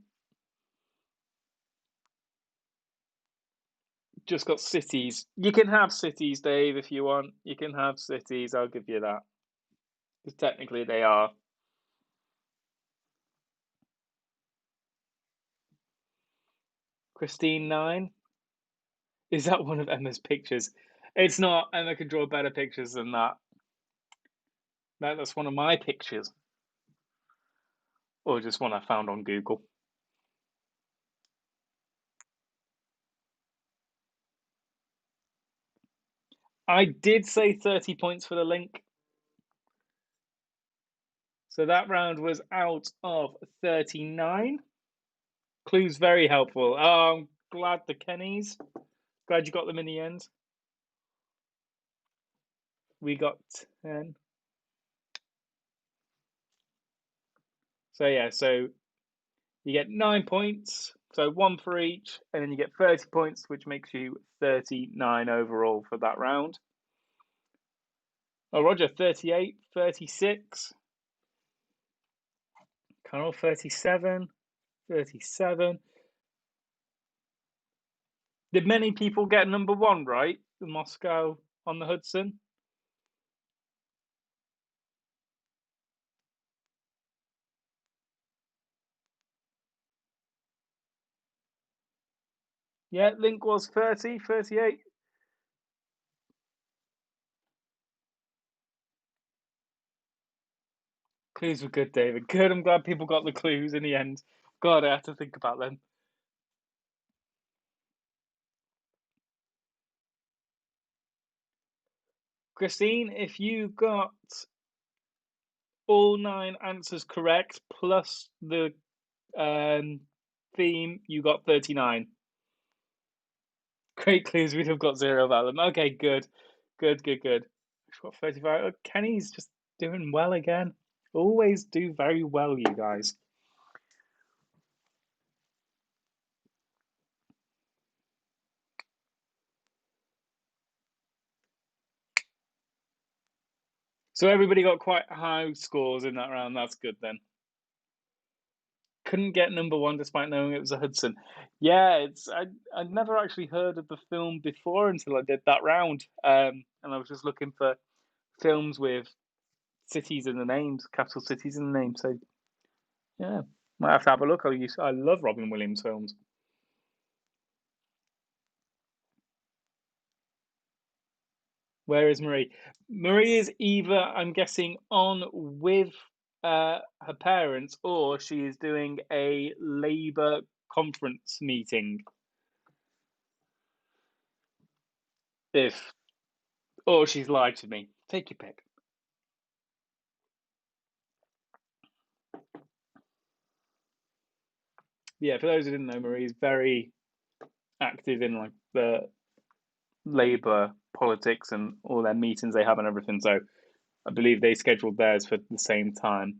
Just got cities. You can have cities, Dave, if you want. You can have cities, I'll give you that. Because technically they are. Christine 9. Is that one of Emma's pictures? It's not. Emma can draw better pictures than that. That's one of my pictures. Or just one I found on Google. I did say 30 points for the link. So that round was out of 39. Clues very helpful. Oh, I'm glad the Kennys. Glad you got them in the end. We got 10. So yeah, so you get 9 points. So one for each, and then you get 30 points, which makes you 39 overall for that round. Oh, Roger, 38, 36. Carol, 37, 37. Did many people get number 1 right? The Moscow on the Hudson? Yeah, link was 30, 38. Clues were good, David. Good. I'm glad people got the clues in the end. God, I have to think about them. Christine, if you got all 9 answers correct plus the theme, you got 39. Great clues. We'd have got 0 about them. Okay, good. Good, good, good. Got 35. Oh, Kenny's just doing well again. Always do very well, you guys. So everybody got quite high scores in that round. That's good then. Couldn't get number one despite knowing it was a Hudson. Yeah, I'd never actually heard of the film before until I did that round. And I was just looking for films with cities in the names, capital cities in the name. So yeah, might have to have a look. I love Robin Williams films. Where is Marie? Marie is either, I'm guessing, on with her parents, or she is doing a Labour conference meeting. If or she's lied to me. Take your pick. Yeah, for those who didn't know, Marie is very active in like the Labour politics and all their meetings they have and everything. So I believe they scheduled theirs for the same time.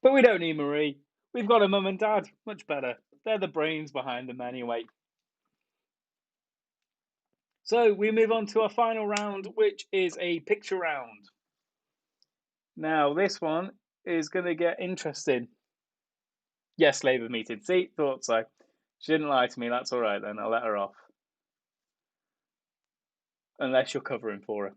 But we don't need Marie. We've got a mum and dad. Much better. They're the brains behind them anyway. So we move on to our final round, which is a picture round. Now, this one is going to get interesting. Yes, Labour meeting. See, thought so. She didn't lie to me. That's all right then. I'll let her off. Unless you're covering for her.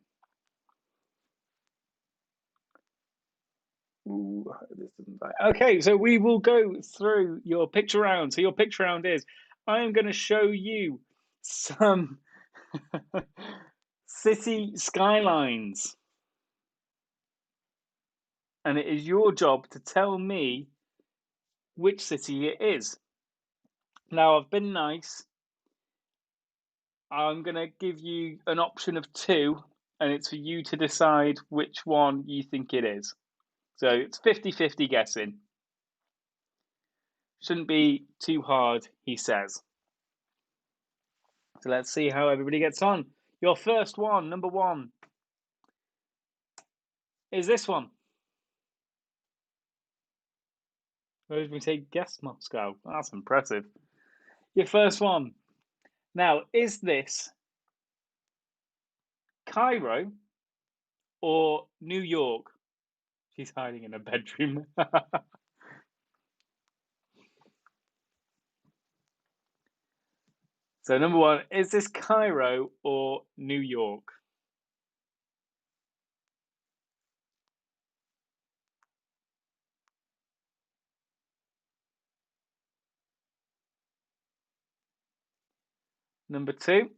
Ooh, this isn't bad. Okay, so we will go through your picture round. So your picture round is I am going to show you some city skylines. And it is your job to tell me which city it is. Now, I've been nice. I'm going to give you an option of two, and it's for you to decide which one you think it is. So it's 50-50 guessing. Shouldn't be too hard, he says. So let's see how everybody gets on. Your first one, number one, is this one. We take guess Moscow. That's impressive. Your first one. Now, is this Cairo or New York? She's hiding in a bedroom. So, number one, is this Cairo or New York? Number two,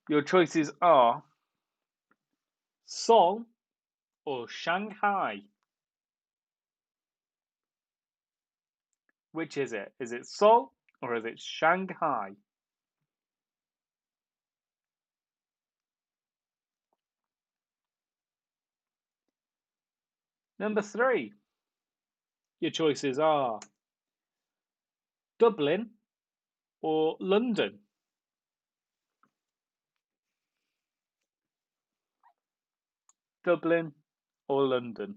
your choices are Seoul or Shanghai. Which is it? Is it Seoul or is it Shanghai? Number three, your choices are Dublin or London. Dublin or London.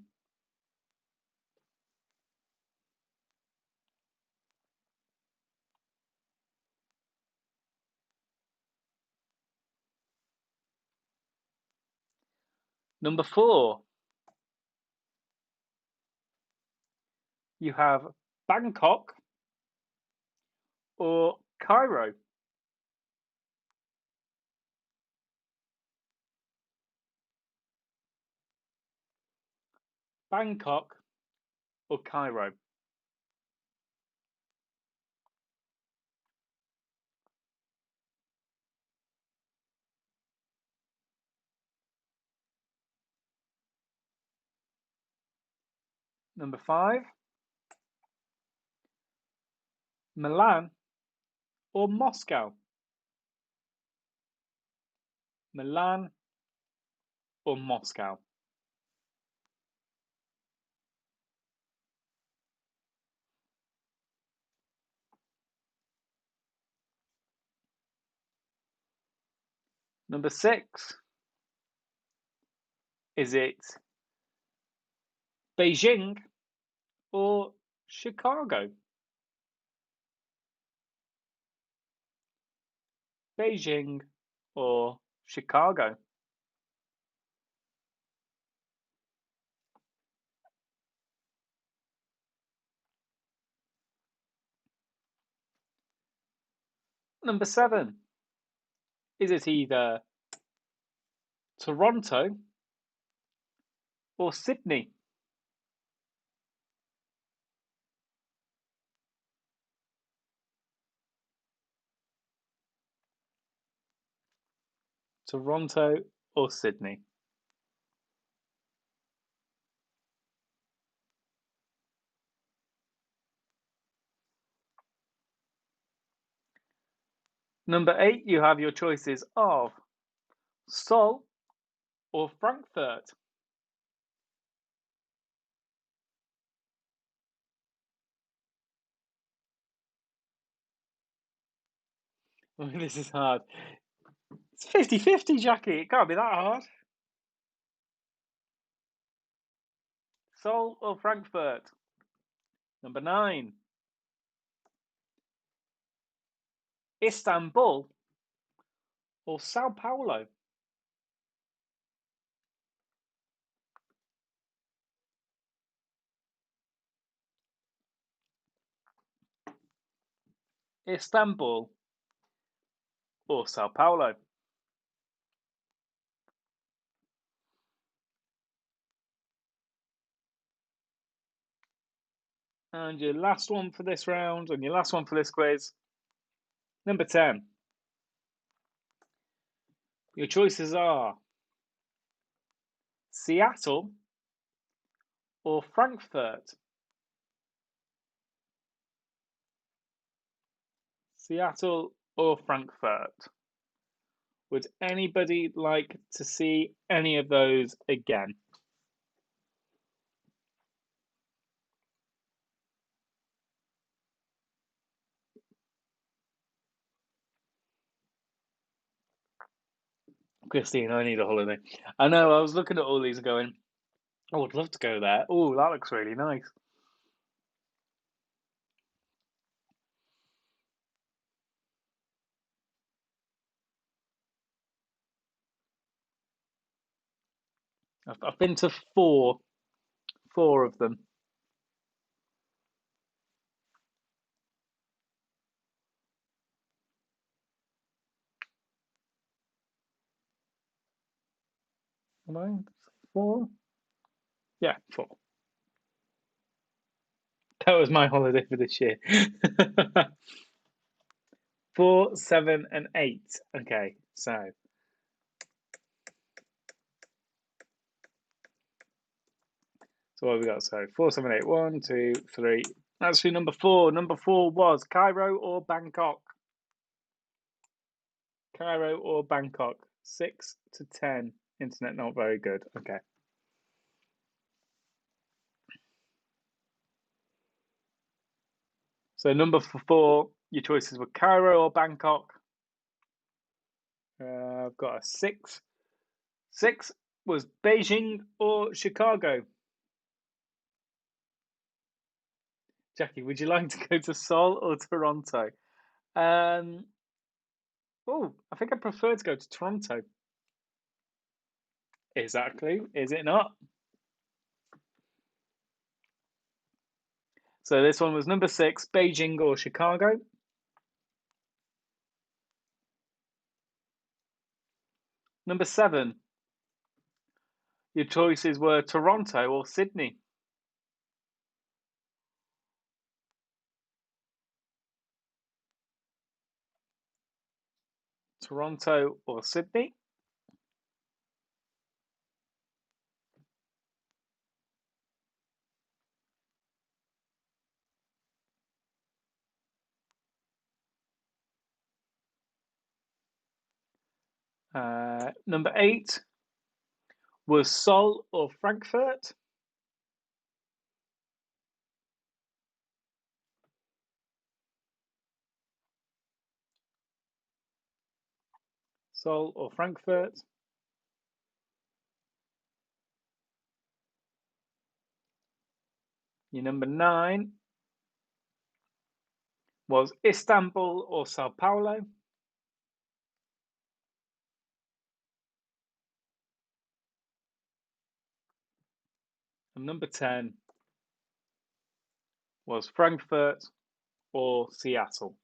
Number four, you have Bangkok or Cairo. Bangkok or Cairo. Number five, Milan or Moscow. Milan or Moscow. Number six, is it Beijing or Chicago? Beijing or Chicago? Number 7. Is it either Toronto or Sydney? Toronto or Sydney? Number 8, you have your choices of Seoul or Frankfurt. This is hard. It's 50-50, Jackie. It can't be that hard. Seoul or Frankfurt? Number 9, Istanbul or Sao Paulo? Istanbul or Sao Paulo? And your last one for this round, and your last one for this quiz. Number 10. Your choices are Seattle or Frankfurt. Seattle or Frankfurt. Would anybody like to see any of those again? Christine, I need a holiday. I know, I was looking at all these going, oh, I'd love to go there. Oh, that looks really nice. I've been to four of them. Am I? 4? Yeah, 4. That was my holiday for this year. 4, 7, and 8. Okay, so what have we got? So 4, 7, 8. 1, 2, 3. Actually, number 4. Number 4 was Cairo or Bangkok. Cairo or Bangkok. 6 to 10. Internet not very good. Okay. So number 4, your choices were Cairo or Bangkok. I've got a 6. 6 was Beijing or Chicago. Jackie, would you like to go to Seoul or Toronto? Oh, I think I prefer to go to Toronto. Exactly. Is it not? So this one was number 6, Beijing or Chicago. Number 7, your choices were Toronto or Sydney. Toronto or Sydney. Number 8 was Seoul or Frankfurt. Seoul or Frankfurt. Your number 9 was Istanbul or Sao Paulo. Number 10 was Frankfurt or Seattle.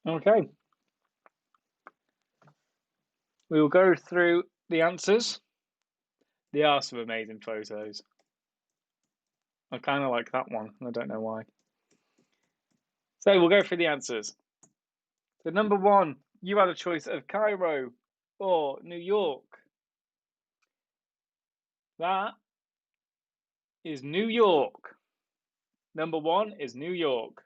Okay. We will go through the answers. There are some amazing photos. I kind of like that one. I don't know why. So we'll go through the answers. So number 1, you had a choice of Cairo or New York. That is New York. Number 1 is New York.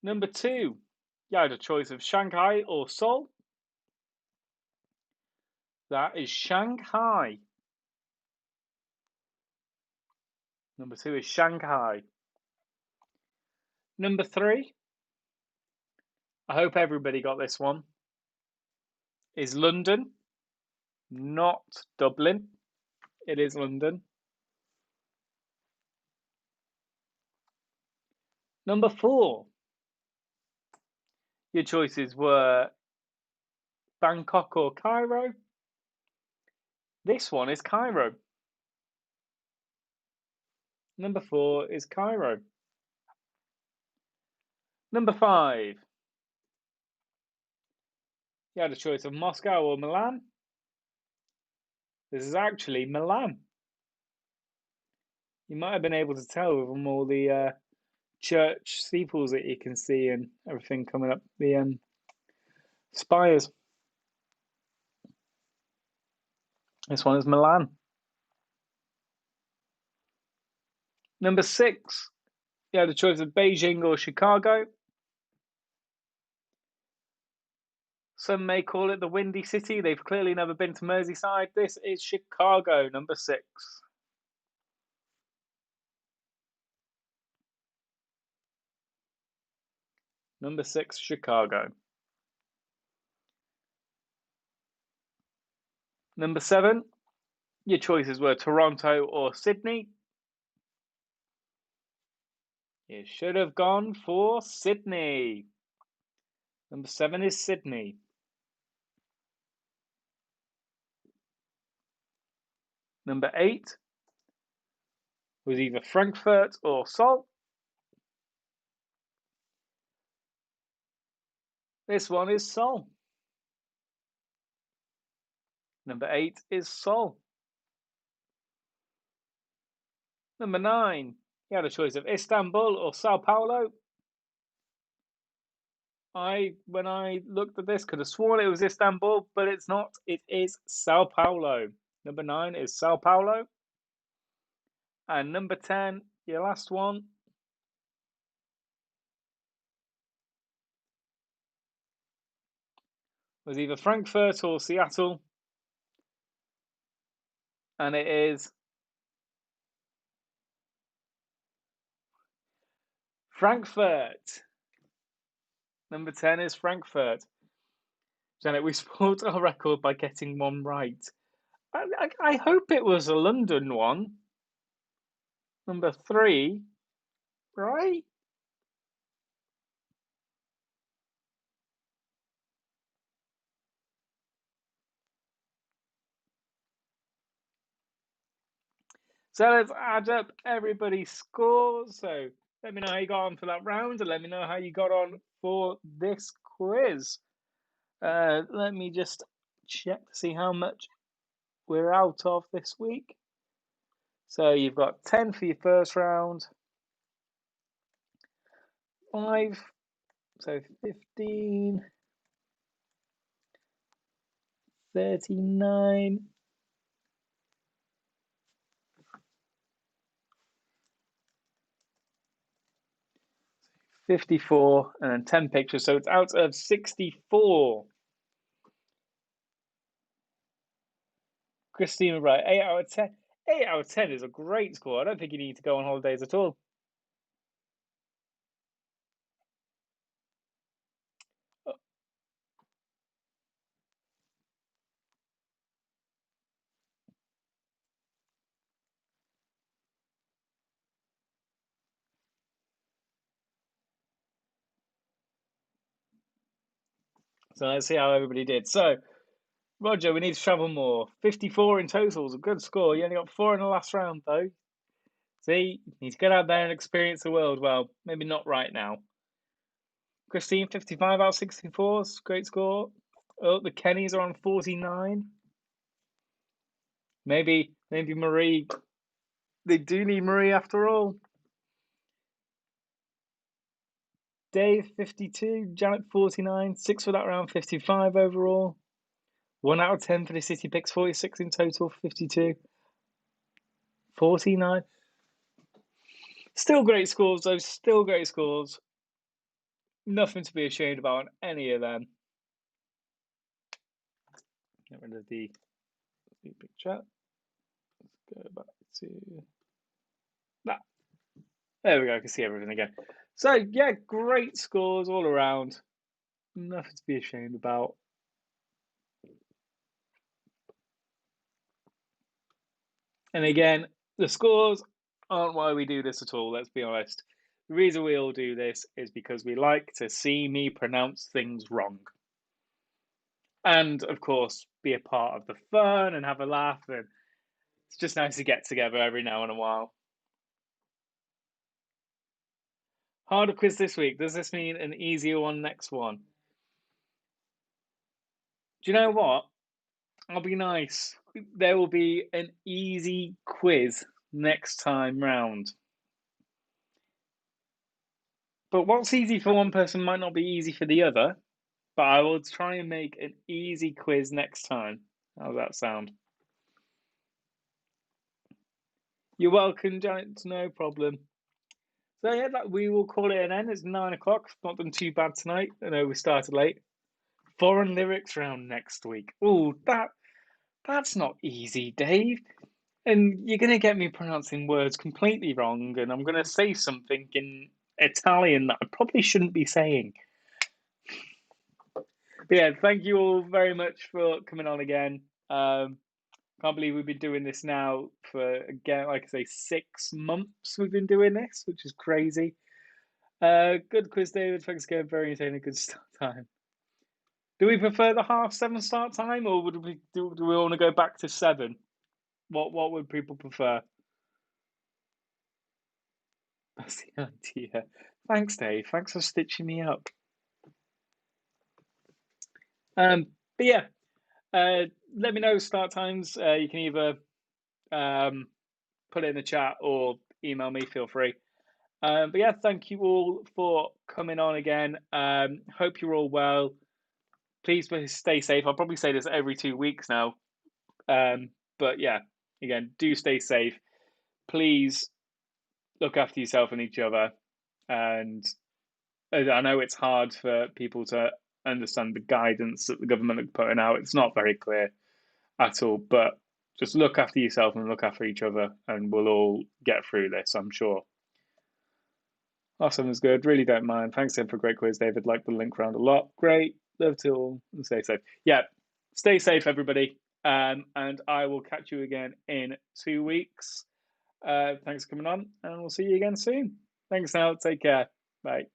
Number 2, you had a choice of Shanghai or Seoul. That is Shanghai. Number 2 is Shanghai. Number 3, I hope everybody got this one, is London, not Dublin. It is London. Number 4, your choices were Bangkok or Cairo. This one is Cairo. Number 4 is Cairo. Number 5, you had a choice of Moscow or Milan. This is actually Milan. You might have been able to tell from all the church steeples that you can see and everything coming up the spires. This one is Milan. Number 6, you had a choice of Beijing or Chicago. Some may call it the Windy City. They've clearly never been to Merseyside. This is Chicago, number 6. Number 6, Chicago. Number 7, your choices were Toronto or Sydney. You should have gone for Sydney. Number 7 is Sydney. Number 8 was either Frankfurt or Seoul. This one is Seoul. Number 8 is Seoul. Number 9, you had a choice of Istanbul or Sao Paulo. When I looked at this, could have sworn it was Istanbul, but it's not. It is Sao Paulo. Number 9 is Sao Paulo. And number 10, your last one, was either Frankfurt or Seattle. And it is Frankfurt. Number 10 is Frankfurt. Janet, we spoiled our record by getting one right. I hope it was a London one. Number 3, right? So let's add up everybody's scores. So let me know how you got on for that round, and let me know how you got on for this quiz. Let me just check to see how much we're out of this week. So you've got 10 for your first round, 5, so 15, 39. 54 and then 10 pictures, so it's out of 64. Christina, right, 8 out of 10. 8 out of 10 is a great score. I don't think you need to go on holidays at all. So let's see how everybody did. So, Roger, we need to travel more. 54 in total is a good score. You only got 4 in the last round, though. See, you need to get out there and experience the world. Well, maybe not right now. Christine, 55 out of 64 is a great score. Oh, the Kennys are on 49. Maybe Marie. They do need Marie after all. Dave, 52. Janet, 49. 6 for that round, 55 overall. 1 out of 10 for the City Picks, 46 in total, 52. 49. Still great scores, though. Still great scores. Nothing to be ashamed about on any of them. Get rid of the big chat. Let's go back to that. There we go. I can see everything again. So, yeah, great scores all around. Nothing to be ashamed about. And again, the scores aren't why we do this at all, let's be honest. The reason we all do this is because we like to see me pronounce things wrong. And, of course, be a part of the fun and have a laugh. And it's just nice to get together every now and a while. Harder quiz this week. Does this mean an easier one next one? Do you know what? I'll be nice. There will be an easy quiz next time round. But what's easy for one person might not be easy for the other. But I will try and make an easy quiz next time. How does that sound? You're welcome, Janet. No problem. So yeah, we will call it an end. It's 9 o'clock. Not done too bad tonight. I know we started late. Foreign lyrics round next week. Oh, that's not easy, Dave. And you're gonna get me pronouncing words completely wrong, and I'm gonna say something in Italian that I probably shouldn't be saying. But yeah, thank you all very much for coming on again. Can't believe we've been doing this now for, again, like I say, 6 months we've been doing this, which is crazy. Good quiz, David. Thanks again. Very entertaining. Good start time. Do we prefer the 7:30 start time, or would we do we want to go back to 7? What would people prefer? That's the idea. Thanks, Dave. Thanks for stitching me up. But yeah, let me know start times. You can either put it in the chat or email me. Feel free. But yeah, thank you all for coming on again. Hope you're all well. Please stay safe. I'll probably say this every 2 weeks now. But yeah, again, do stay safe. Please look after yourself and each other. And I know it's hard for people to understand the guidance that the government are putting out. It's not very clear at all. But just look after yourself and look after each other, and we'll all get through this, I'm sure. Awesome, was good. Really don't mind. Thanks again for a great quiz, David. Like the link round a lot. Great. Love to all. And stay safe. Yeah, stay safe, everybody. And I will catch you again in 2 weeks. Thanks for coming on, and we'll see you again soon. Thanks now. Take care. Bye.